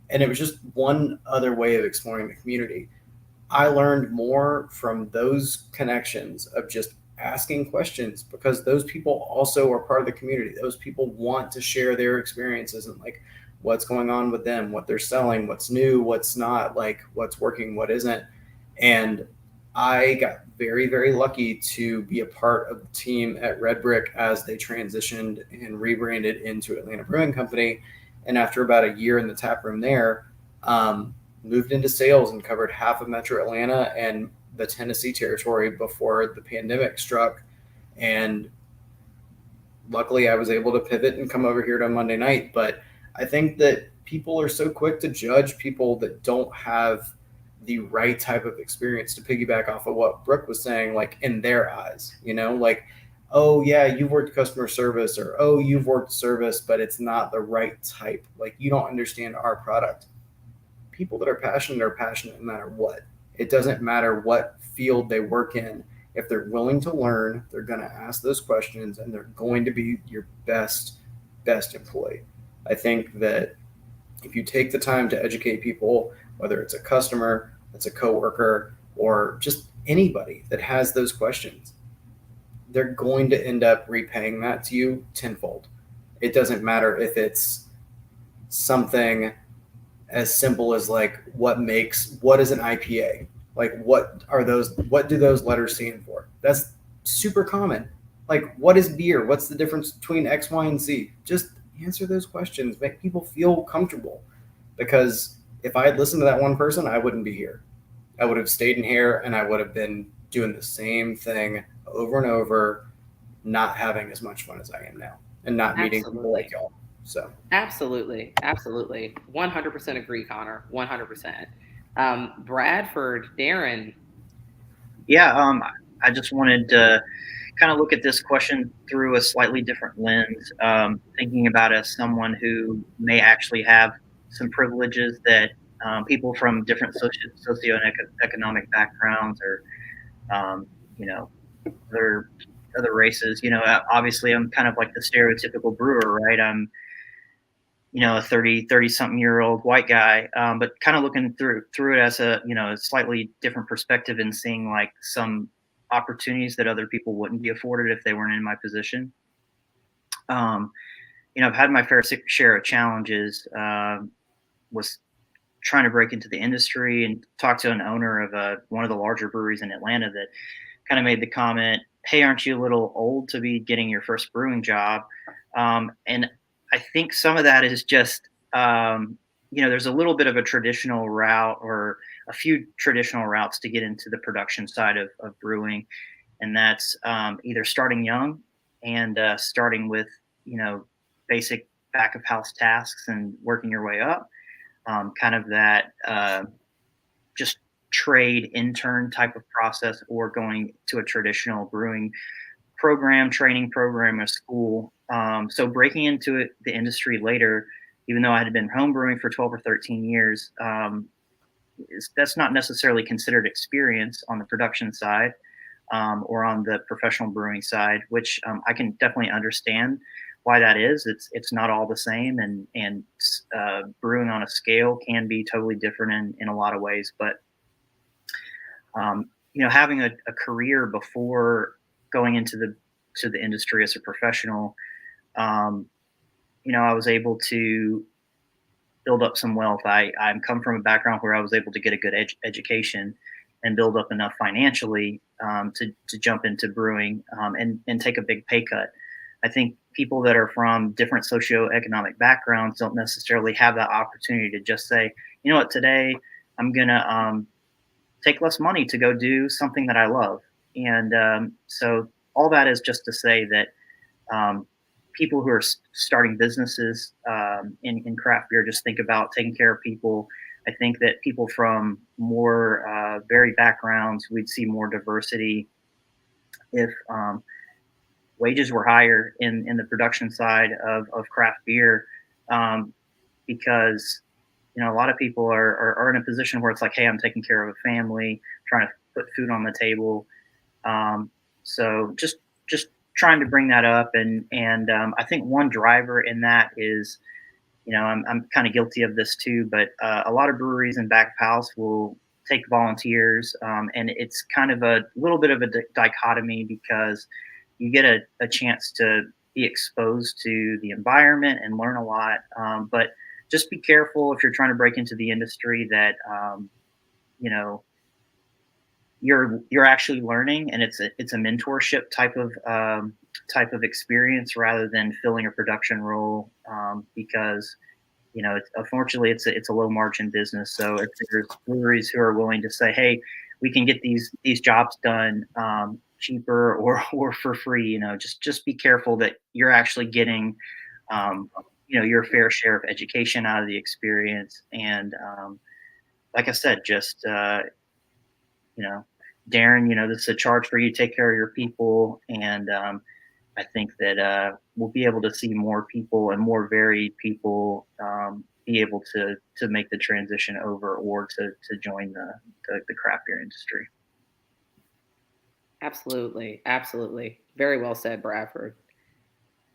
And it was just one other way of exploring the community. I learned more from those connections of just asking questions, because those people also are part of the community. Those people want to share their experiences and like what's going on with them, what they're selling, what's new, what's not, like what's working, what isn't. And I got very, very lucky to be a part of the team at Red Brick as they transitioned and rebranded into Atlanta Brewing Company. And after about a year in the tap room there, moved into sales and covered half of Metro Atlanta and the Tennessee territory before the pandemic struck. And luckily, I was able to pivot and come over here to Monday night. But I think that people are so quick to judge people that don't have the right type of experience, to piggyback off of what Brooke was saying, like in their eyes, like, oh yeah, you've worked customer service, or oh, you've worked service, but it's not the right type. Like you don't understand our product. People that are passionate no matter what. It doesn't matter what field they work in. If they're willing to learn, they're going to ask those questions, and they're going to be your best employee. I think that if you take the time to educate people, whether it's a customer, it's a coworker, or just anybody that has those questions, they're going to end up repaying that to you tenfold. It doesn't matter if it's something as simple as like what is an IPA? Like what do those letters stand for? That's super common. Like what is beer? What's the difference between X, Y, and Z? Just answer those questions. Make people feel comfortable. Because if I had listened to that one person, I wouldn't be here. I would have stayed in here and I would have been doing the same thing over and over, not having as much fun as I am now, and not meeting people like y'all. So Absolutely. 100% agree, Connor. 100%. Bradford, Darren. Yeah, I just wanted to kind of look at this question through a slightly different lens, thinking about as someone who may actually have some privileges that people from different socioeconomic backgrounds, or other races. Obviously, I'm kind of like the stereotypical brewer, right? I'm a 30 something year old white guy, but kind of looking through it as a slightly different perspective, and seeing like some opportunities that other people wouldn't be afforded if they weren't in my position. I've had my fair share of challenges. Was trying to break into the industry, and talked to an owner of one of the larger breweries in Atlanta that kind of made the comment, "Hey, aren't you a little old to be getting your first brewing job?" And I think some of that is just, there's a little bit of a traditional route, or a few traditional routes to get into the production side of brewing. And that's either starting young and starting with, basic back of house tasks and working your way up. Kind of that just trade intern type of process, or going to a traditional brewing program, training program, or school. So breaking into the industry later, even though I had been home brewing for 12 or 13 years, that's not necessarily considered experience on the production side, or on the professional brewing side, which I can definitely understand why that is. It's not all the same, and brewing on a scale can be totally different in a lot of ways. But having a career before going into the industry as a professional, I was able to build up some wealth. I come from a background where I was able to get a good education and build up enough financially to jump into brewing, and take a big pay cut. I think people that are from different socioeconomic backgrounds don't necessarily have that opportunity to just say, you know what, today I'm gonna take less money to go do something that I love. And so all that is just to say that um, people who are starting businesses in craft beer just think about taking care of people. I think that people from more varied backgrounds, we'd see more diversity if wages were higher in the production side of craft beer, um, because a lot of people are in a position where it's like, hey, I'm taking care of a family, trying to put food on the table. Um, so just trying to bring that up, and I think one driver in that is, I'm kind of guilty of this too, but a lot of breweries and back of house will take volunteers, and it's kind of a little bit of a dichotomy because you get a chance to be exposed to the environment and learn a lot, but just be careful if you're trying to break into the industry that you know you're actually learning, and it's a mentorship type of experience rather than filling a production role, because unfortunately it's a low margin business. So if there's breweries who are willing to say, hey, we can get these jobs done cheaper or for free, just be careful that you're actually getting um, your fair share of education out of the experience. And like I said, just you know, Darren, this is a charge for you to take care of your people. And I think that we'll be able to see more people and more varied people be able to make the transition over or to join the craft beer industry. Absolutely. Absolutely. Very well said, Bradford.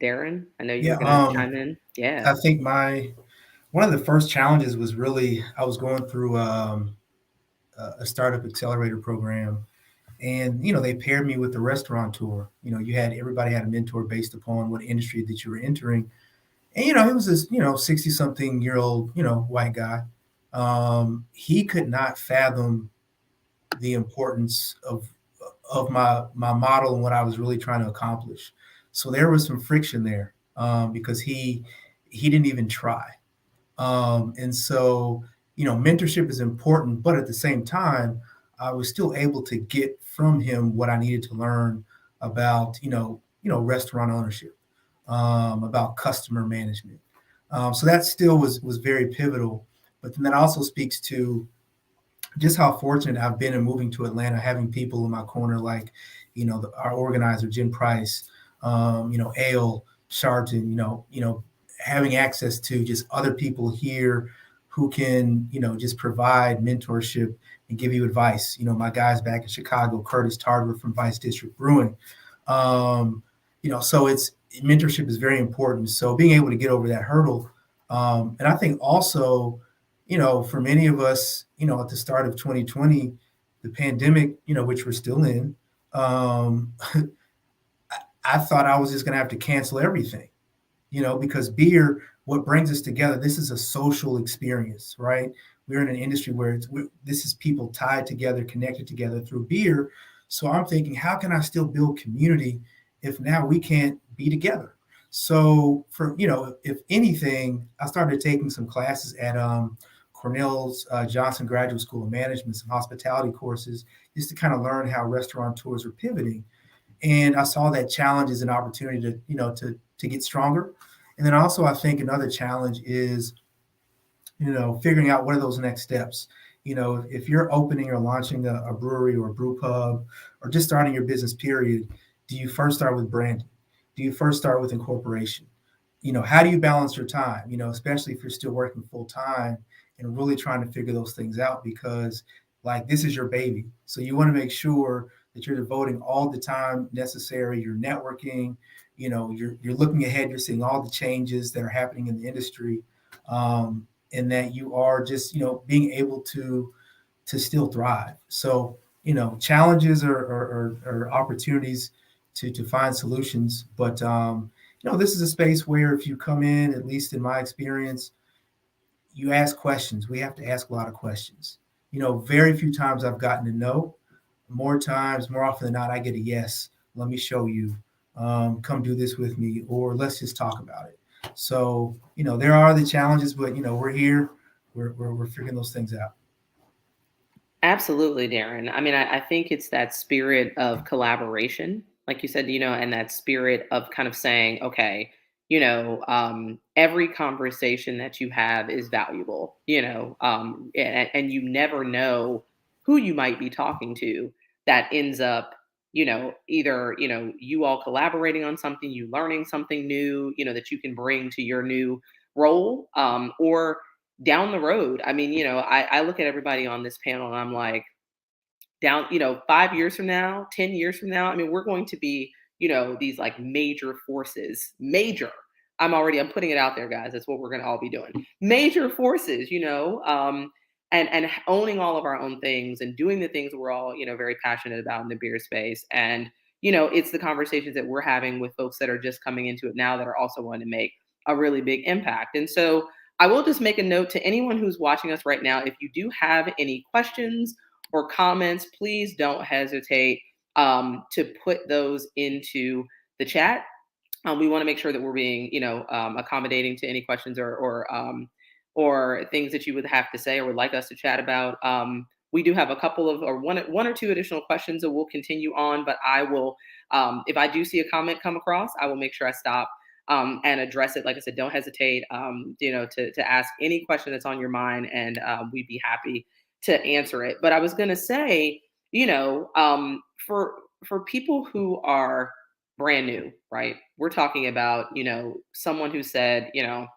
Darren, I know you Yeah, were going to chime in. Yeah. I think one of the first challenges was really I was going through a startup accelerator program, and they paired me with the restaurateur. Everybody had a mentor based upon what industry that you were entering, and he was this 60 something year old white guy. He could not fathom the importance of my model and what I was really trying to accomplish. So there was some friction there, because he didn't even try. And so, mentorship is important, but at the same time, I was still able to get from him what I needed to learn about, restaurant ownership, about customer management. So that still was very pivotal. But then that also speaks to just how fortunate I've been in moving to Atlanta, having people in my corner like, our organizer Jim Price, Ale Sharton, having access to just other people here who can, just provide mentorship and give you advice. My guys back in Chicago, Curtis Tarver from Vice District Brewing. So it's mentorship is very important. So being able to get over that hurdle, and I think also, for many of us, at the start of 2020, the pandemic, which we're still in, I thought I was just going to have to cancel everything, because beer, what brings us together, this is a social experience, right? We're in an industry where this is people tied together, connected together through beer. So I'm thinking, how can I still build community if now we can't be together? So if anything, I started taking some classes at Cornell's Johnson Graduate School of Management, some hospitality courses, just to kind of learn how restaurateurs are pivoting. And I saw that challenge as an opportunity to get stronger. And then also, I think another challenge is, figuring out what are those next steps. If you're opening or launching a brewery or a brew pub or just starting your business period, do you first start with branding? Do you first start with incorporation? How do you balance your time? Especially if you're still working full time and really trying to figure those things out, because like this is your baby. So you want to make sure that you're devoting all the time necessary. You're networking. You're looking ahead. You're seeing all the changes that are happening in the industry, and that you are just being able to still thrive. So challenges are opportunities to find solutions, but this is a space where if you come in, at least in my experience, you ask questions. We have to ask a lot of questions. Very few times I've gotten to know. More times, more often than not, I get a yes. Let me show you. Come do this with me, or let's just talk about it. So, there are the challenges, but we're here. We're figuring those things out. Absolutely, Darren. I mean, I think it's that spirit of collaboration, like you said, and that spirit of kind of saying, okay, every conversation that you have is valuable, and you never know who you might be talking to that ends up, either, you all collaborating on something, you learning something new, that you can bring to your new role, or down the road. I mean, I look at everybody on this panel and I'm like, 5 years from now, 10 years from now, I mean, we're going to be, these like major forces, major. I'm putting it out there, guys. That's what we're going to all be doing. Major forces, and owning all of our own things and doing the things we're all, very passionate about in the beer space. And, it's the conversations that we're having with folks that are just coming into it now that are also going to make a really big impact. And so I will just make a note to anyone who's watching us right now. If you do have any questions or comments, please don't hesitate to put those into the chat. We want to make sure that we're being, accommodating to any questions or things that you would have to say or would like us to chat about. We do have a couple of or one or two additional questions that we'll continue on, but I will, if I do see a comment come across, I will make sure I stop and address it. Like I said, don't hesitate, to ask any question that's on your mind, and we'd be happy to answer it. But I was going to say, for people who are brand new, right? We're talking about, someone who said, and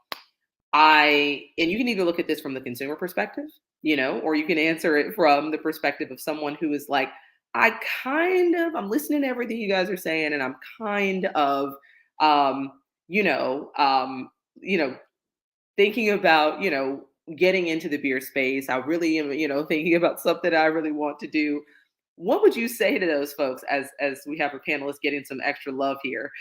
you can either look at this from the consumer perspective, or you can answer it from the perspective of someone who is like, I'm listening to everything you guys are saying, and I'm kind of, um, you know, um, you know, thinking about, getting into the beer space. I really am, thinking about something I really want to do. What would you say to those folks as we have a panelist getting some extra love here?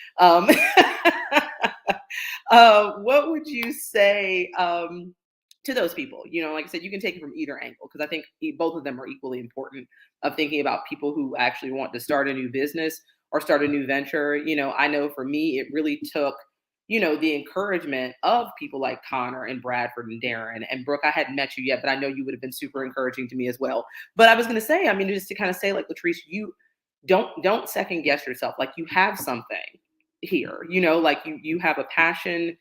What would you say to those people? Like I said, you can take it from either angle because I think both of them are equally important of thinking about people who actually want to start a new business or start a new venture. I know for me, it really took, the encouragement of people like Connor and Bradford and Darren and Brooke. I hadn't met you yet, but I know you would have been super encouraging to me as well. But I was going to say, I mean, just to kind of say, like, Latrice, you don't second guess yourself. Like, you have something here, like you have a passion.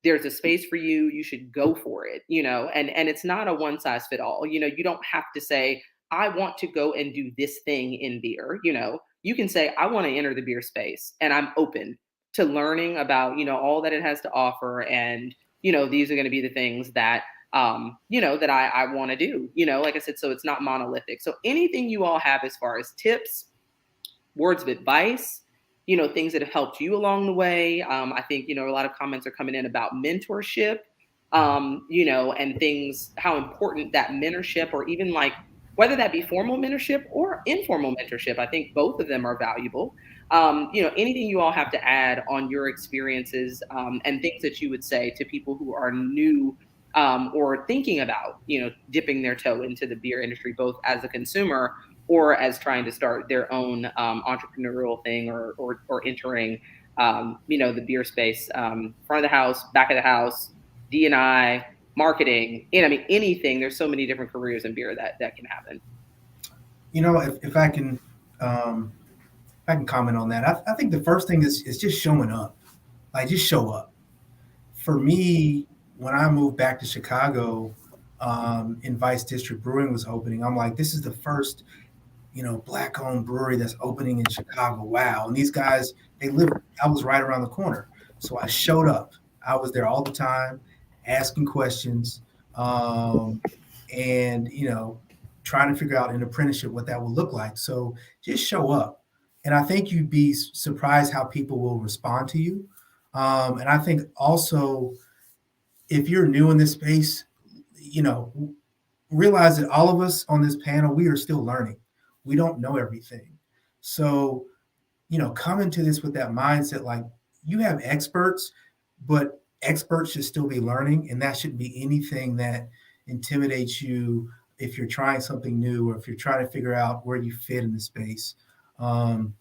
There's a space for you. You should go for it, and it's not a one size fit all. You don't have to say, I want to go and do this thing in beer. You can say, I want to enter the beer space and I'm open to learning about, all that it has to offer. And, these are going to be the things that, that I want to do, like I said, so it's not monolithic. So anything you all have as far as tips, words of advice, things that have helped you along the way. I think, a lot of comments are coming in about mentorship, and things, how important that mentorship, or even like whether that be formal mentorship or informal mentorship. I think both of them are valuable. Anything you all have to add on your experiences, and things that you would say to people who are new, or thinking about, dipping their toe into the beer industry, both as a consumer or as trying to start their own entrepreneurial thing, or entering, the beer space, front of the house, back of the house, D&I, marketing, and I mean, anything. There's so many different careers in beer that can happen. If I can, I can comment on that. I think the first thing is just showing up. Like, just show up. For me, when I moved back to Chicago, and Vice District Brewing was opening, I'm like, this is the first, Black-owned brewery that's opening in Chicago. Wow. And these guys, I was right around the corner. So I showed up. I was there all the time, asking questions, and, trying to figure out an apprenticeship, what that will look like. So just show up. And I think you'd be surprised how people will respond to you. And I think also, if you're new in this space, realize that all of us on this panel, we are still learning. We don't know everything. So, come into this with that mindset, like, you have experts, but experts should still be learning. And that shouldn't be anything that intimidates you if you're trying something new, or if you're trying to figure out where you fit in the space. And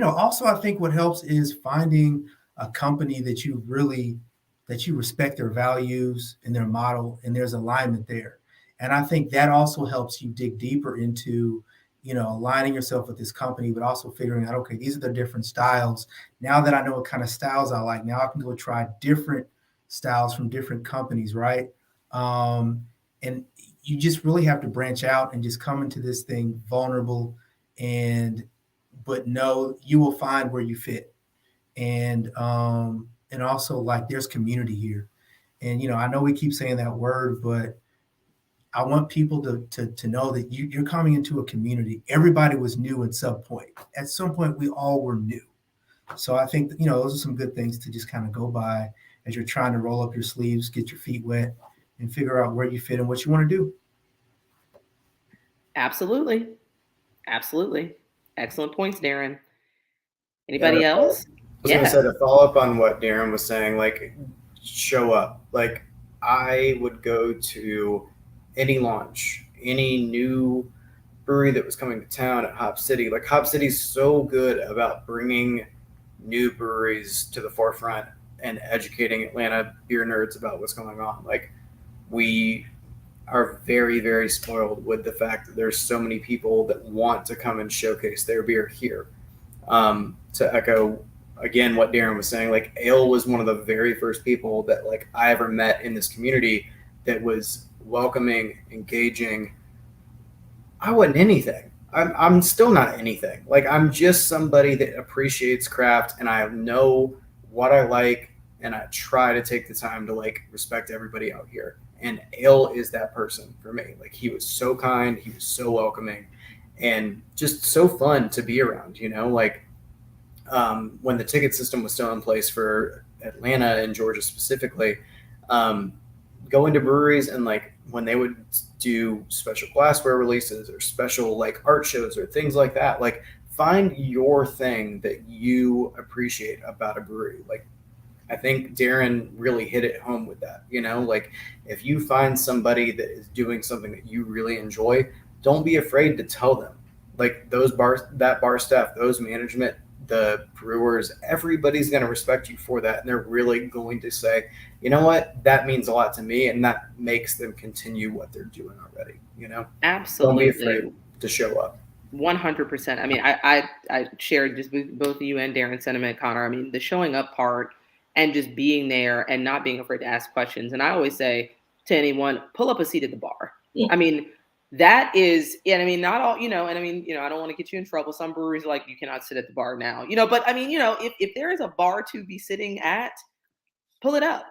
also, I think what helps is finding a company that you respect their values and their model, and there's alignment there. And I think that also helps you dig deeper into, aligning yourself with this company, but also figuring out, okay, these are the different styles. Now that I know what kind of styles I like, now I can go try different styles from different companies, right? And you just really have to branch out and just come into this thing vulnerable, but know you will find where you fit. And also, like, there's community here. And I know we keep saying that word, but I want people to know that you're coming into a community. Everybody was new at some point. At some point, we all were new. So I think those are some good things to just kind of go by as you're trying to roll up your sleeves, get your feet wet, and figure out where you fit and what you want to do. Absolutely. Absolutely. Excellent points, Darren. Anybody else? I was going to say, to follow up on what Darren was saying, like, show up. Like, I would go to any launch, any new brewery that was coming to town at Hop City. Like, Hop City's so good about bringing new breweries to the forefront and educating Atlanta beer nerds about what's going on. Like, we are very, very spoiled with the fact that there's so many people that want to come and showcase their beer here. To echo again what Darren was saying, like, Ale was one of the very first people that, like, I ever met in this community that was welcoming, engaging. I wasn't anything. I'm still not anything. Like, I'm just somebody that appreciates craft, and I know what I like, and I try to take the time to, like, respect everybody out here. And Ale is that person for me. Like, he was so kind, he was so welcoming, and just so fun to be around. Like, when the ticket system was still in place for Atlanta and Georgia specifically, going to breweries and, like, when they would do special glassware releases or special, like, art shows or things like that, like, find your thing that you appreciate about a brewery. Like, I think Darren really hit it home with that. Like, if you find somebody that is doing something that you really enjoy, don't be afraid to tell them. Like, that bar staff, those management, the brewers, everybody's going to respect you for that. And they're really going to say, you know what, that means a lot to me. And that makes them continue what they're doing already. Absolutely. Don't be afraid to show up. 100%. I mean, I shared just with both of you and Darren's sentiment, Connor. I mean, the showing up part and just being there and not being afraid to ask questions. And I always say to anyone, pull up a seat at the bar. Yeah. I mean, that is, and I mean, not all, and I mean, I don't want to get you in trouble. Some breweries are like, you cannot sit at the bar now, but I mean, if there is a bar to be sitting at, pull it up,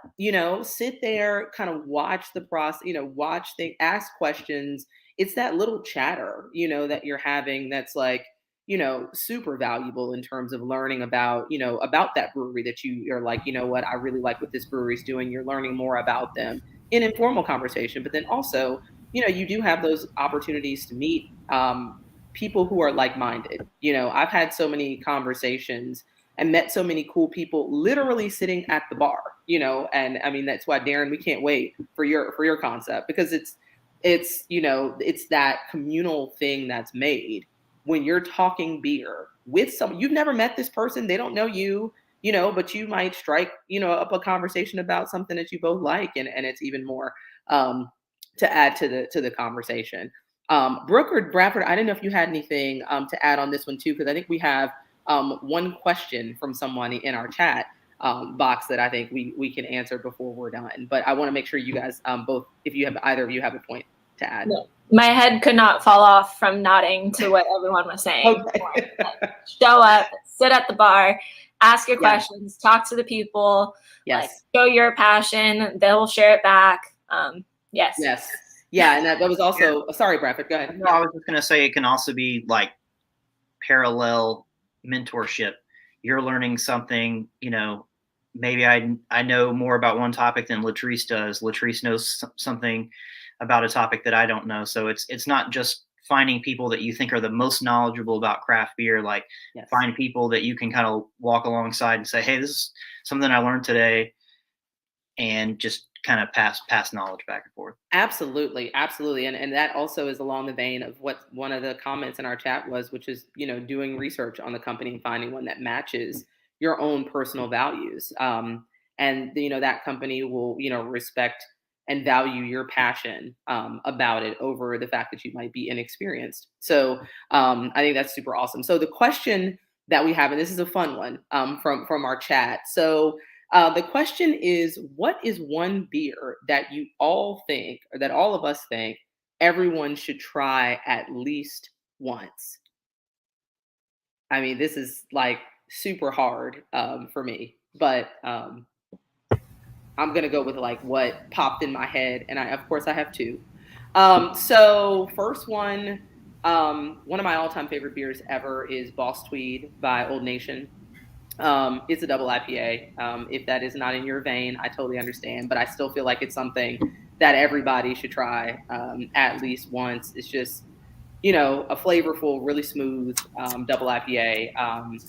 sit there, kind of watch the process, ask questions. It's that little chatter, that you're having that's like, super valuable in terms of learning about, about that brewery that you're like, what, I really like what this brewery's doing. You're learning more about them in informal conversation, but then also, you do have those opportunities to meet people who are like-minded. I've had so many conversations and met so many cool people literally sitting at the bar, and I mean, that's why, Darren, we can't wait for your concept, because it's that communal thing that's made when you're talking beer with someone. You've never met this person, they don't know you, but you might strike, up a conversation about something that you both like, and it's even more to add to the conversation. Brooke or Bradford, I didn't know if you had anything to add on this one too, because I think we have one question from someone in our chat box that I think we can answer before we're done. But I want to make sure you guys both, if you have, either of you have a point to add. No. My head could not fall off from nodding to what everyone was saying. Okay. Show up, sit at the bar, ask your questions, talk to the people, like, show your passion, they'll share it back. Yes. Yeah, and that was also, sorry, Bradford, go ahead. No, I was just going to say, it can also be like parallel mentorship. You're learning something, maybe I know more about one topic than Latrice does. Latrice knows something about a topic that I don't know. So it's not just finding people that you think are the most knowledgeable about craft beer. Like, find people that you can kind of walk alongside and say, hey, this is something I learned today, and just kind of pass knowledge back and forth. Absolutely. And that also is along the vein of what one of the comments in our chat was, which is, doing research on the company and finding one that matches your own personal values. And, that company will, respect, and value your passion about it over the fact that you might be inexperienced. So I think that's super awesome. So the question that we have, and this is a fun one from our chat. So the question is, what is one beer that you all think, or that all of us think, everyone should try at least once? I mean, this is like super hard for me, but I'm gonna go with like what popped in my head, and of course I have two. So first one of my all-time favorite beers ever is Boss Tweed by Old Nation. It's a double IPA. If that is not in your vein, I totally understand, but I still feel like it's something that everybody should try at least once. It's just, a flavorful, really smooth double IPA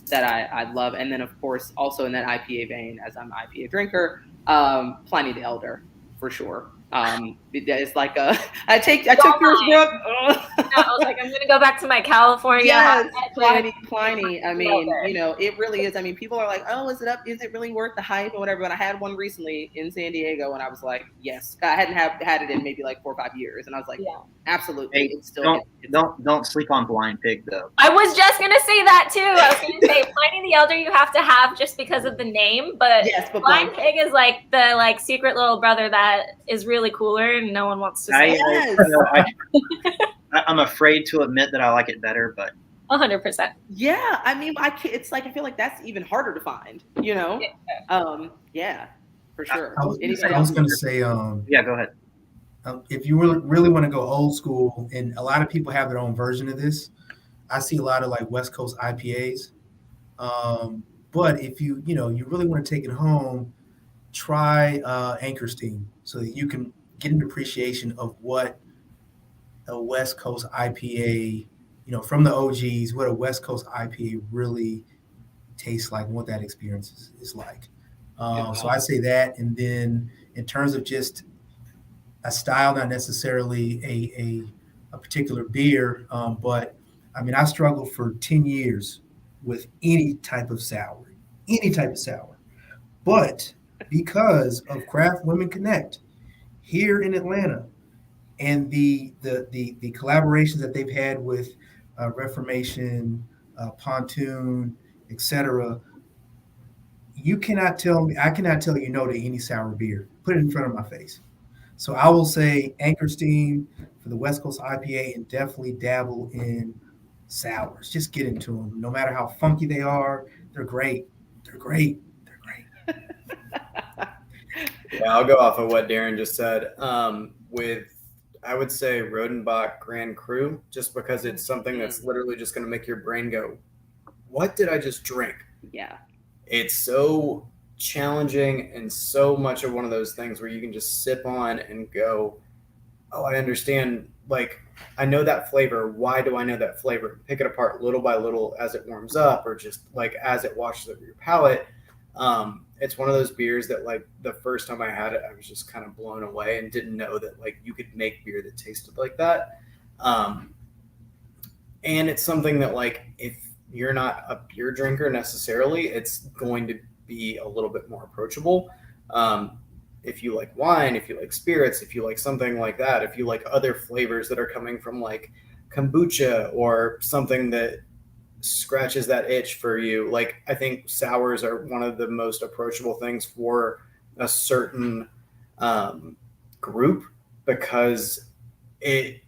that I love. And then, of course, also in that IPA vein, as I'm an IPA drinker, Pliny the Elder for sure. It's like I took yours, Brooke. I was like, I'm gonna go back to my California. Yes, Pliny. I mean, it really is. I mean, people are like, "Oh, is it up? Is it really worth the hype or whatever?" But I had one recently in San Diego, and I was like, "Yes." I hadn't had it in maybe like 4 or 5 years, and I was like, Yeah. "Absolutely, Hey, it's still." don't sleep on Blind Pig though. I was just gonna say that too. I was gonna say Pliny the Elder you have to have just because of the name, but Yes, but Blind Pig is like the secret little brother that is really cooler and no one wants to say. I'm afraid to admit that I like it better, but 100%. Yeah, I mean, I can't, it's like I feel like that's even harder to find. Yeah, for sure. I was Anybody going to say, yeah, go ahead. If you really want to go old school, and a lot of people have their own version of this, I see a lot of like West Coast IPAs. But if you really want to take it home, try Anchor Steam so that you can get an appreciation of what a West Coast IPA, from the OGs, what a West Coast IPA really tastes like, and what that experience is like. So I say that, and then in terms of just a style, not necessarily a particular beer, but I mean, I struggled for 10 years with any type of sour, but because of Craft Women Connect here in Atlanta, and the collaborations that they've had with Reformation, Pontoon, etc. I cannot tell you no to any sour beer. Put it in front of my face. So I will say Anchor Steam for the West Coast IPA, and definitely dabble in sours. Just get into them. No matter how funky they are, they're great. They're great. They're great. Yeah, I'll go off of what Darren just said. I would say Rodenbach Grand Cru, just because it's something that's literally just going to make your brain go, "What did I just drink?" Yeah. It's so challenging and so much of one of those things where you can just sip on and go, "Oh, I understand. Like, I know that flavor. Why do I know that flavor?" Pick it apart little by little as it warms up, or just like as it washes over your palate. It's one of those beers that, like, the first time I had it, I was just kind of blown away and didn't know that like you could make beer that tasted like that. And it's something that, like, if you're not a beer drinker necessarily, it's going to be a little bit more approachable. If you like wine, if you like spirits, if you like something like that, if you like other flavors that are coming from like kombucha or something that scratches that itch for you, like, I think sours are one of the most approachable things for a certain group, because it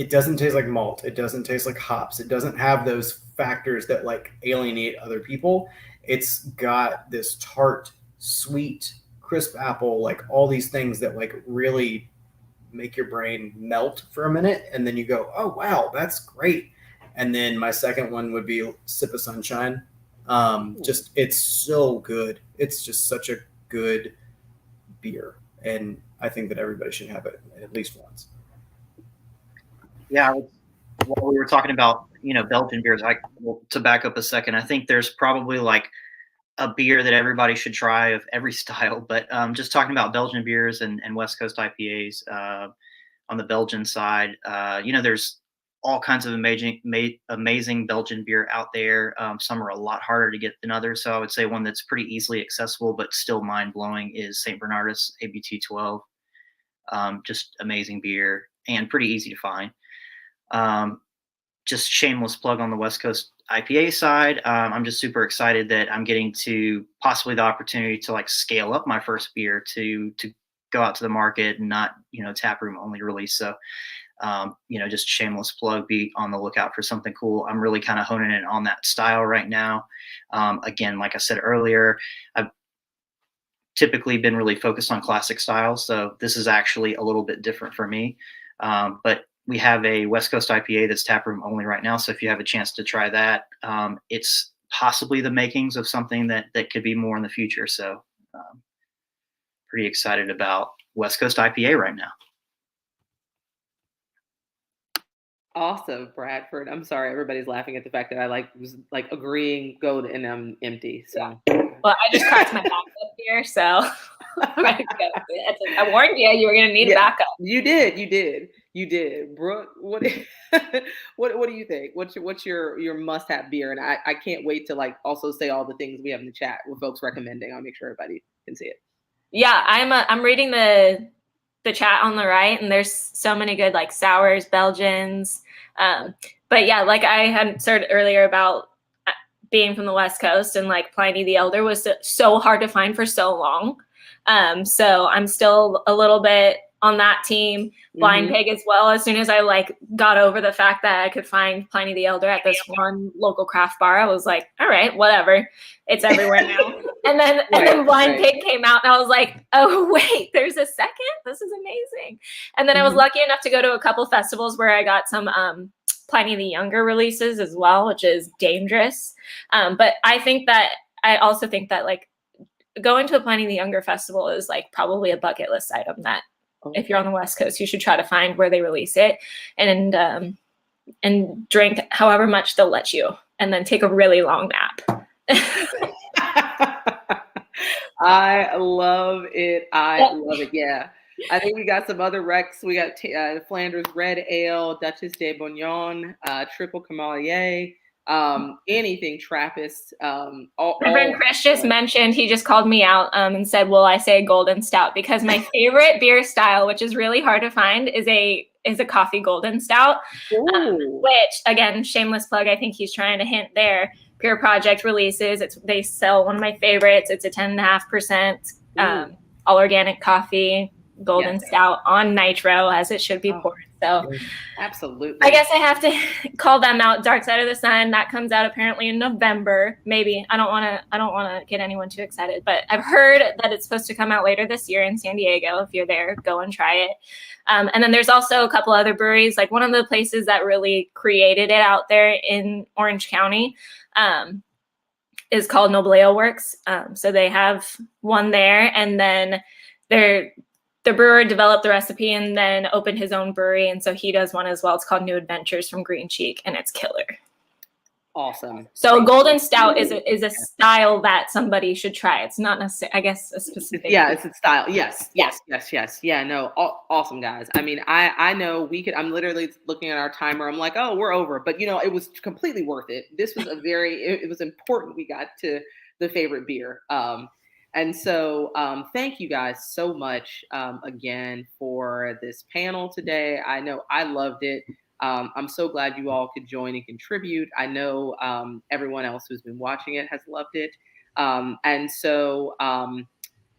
doesn't taste like malt, it doesn't taste like hops, it doesn't have those factors that like alienate other people. It's got this tart, sweet, crisp apple, like all these things that like really make your brain melt for a minute, and then you go, "Oh wow, that's great." And then my second one would be Sip of Sunshine. Just, it's so good. It's just such a good beer, and I think that everybody should have it at least once. Yeah, while we were talking about Belgian beers, to back up a second, I think there's probably like a beer that everybody should try of every style, but just talking about Belgian beers and West Coast IPAs, on the Belgian side, there's all kinds of amazing Belgian beer out there. Some are a lot harder to get than others. So I would say one that's pretty easily accessible but still mind blowing is St. Bernardus ABT 12. Just amazing beer and pretty easy to find. Just shameless plug on the West Coast IPA side. I'm just super excited that I'm getting to possibly the opportunity to like scale up my first beer to go out to the market and not, tap room only release. So, just shameless plug, be on the lookout for something cool. I'm really kind of honing in on that style right now. Again, like I said earlier, I've typically been really focused on classic styles. So this is actually a little bit different for me. But we have a West Coast IPA that's taproom only right now. So if you have a chance to try that, it's possibly the makings of something that could be more in the future. So pretty excited about West Coast IPA right now. Awesome, Bradford. I'm sorry, everybody's laughing at the fact that I was agreeing gold and I'm empty. So well, I just cracked my backup here, so I'm ready to go. I warned you were gonna need a backup. You did. Brooke, what what do you think? What's your must-have beer? And I can't wait to also say all the things we have in the chat with folks recommending. I'll make sure everybody can see it. Yeah, I'm reading the chat on the right, and there's so many good sours, Belgians. But yeah, like I had said earlier about being from the West Coast, and Pliny the Elder was so hard to find for so long. So I'm still a little bit on that team. Blind Pig as well. As soon as I got over the fact that I could find Pliny the Elder at this one local craft bar, I was like, all right, whatever. It's everywhere now. And then Blind Pig came out, and I was like, oh wait, there's a second? This is amazing. And then I was lucky enough to go to a couple festivals where I got some Pliny the Younger releases as well, which is dangerous. But I also think that going to a Pliny the Younger festival is probably a bucket list item that if you're on the West Coast, you should try to find where they release it and drink however much they'll let you, and then take a really long nap. I love it. Love it. Yeah. I think we got some other recs. We got Flanders Red Ale, Duchess de Bourgogne, Triple Camalier, anything Trappist. My friend Chris just mentioned, he just called me out and said, "Will I say golden stout?" Because my favorite beer style, which is really hard to find, is a coffee golden stout. Which again, shameless plug. I think he's trying to hint there. Pure Project releases. They sell one of my favorites. It's a 10.5% all organic coffee golden stout on nitro, as it should be poured. So absolutely, I guess I have to call them out. Dark Side of the Sun, that comes out apparently in November. Maybe I don't want to get anyone too excited, but I've heard that it's supposed to come out later this year in San Diego. If you're there, go and try it. And then there's also a couple other breweries. One of the places that really created it out there in Orange County is called Noble Ale Works. So they have one there, and then the brewer developed the recipe and then opened his own brewery. And so he does one as well. It's called New Adventures from Green Cheek, and it's killer. Awesome. So golden stout is a style that somebody should try. It's not necessarily, I guess, a specific. Yeah, it's a style. Yes. Yeah, no, awesome, guys. I mean, I know I'm literally looking at our timer. I'm like, oh, we're over. But, it was completely worth it. This was it was important we got to the favorite beer. And so thank you guys so much again for this panel today. I know I loved it. I'm so glad you all could join and contribute. I know everyone else who's been watching it has loved it. And so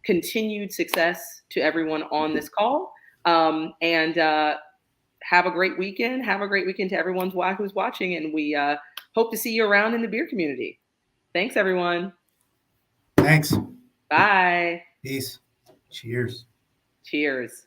continued success to everyone on this call. And have a great weekend. Have a great weekend to everyone who's watching. And we hope to see you around in the beer community. Thanks, everyone. Thanks. Bye. Peace. Cheers. Cheers.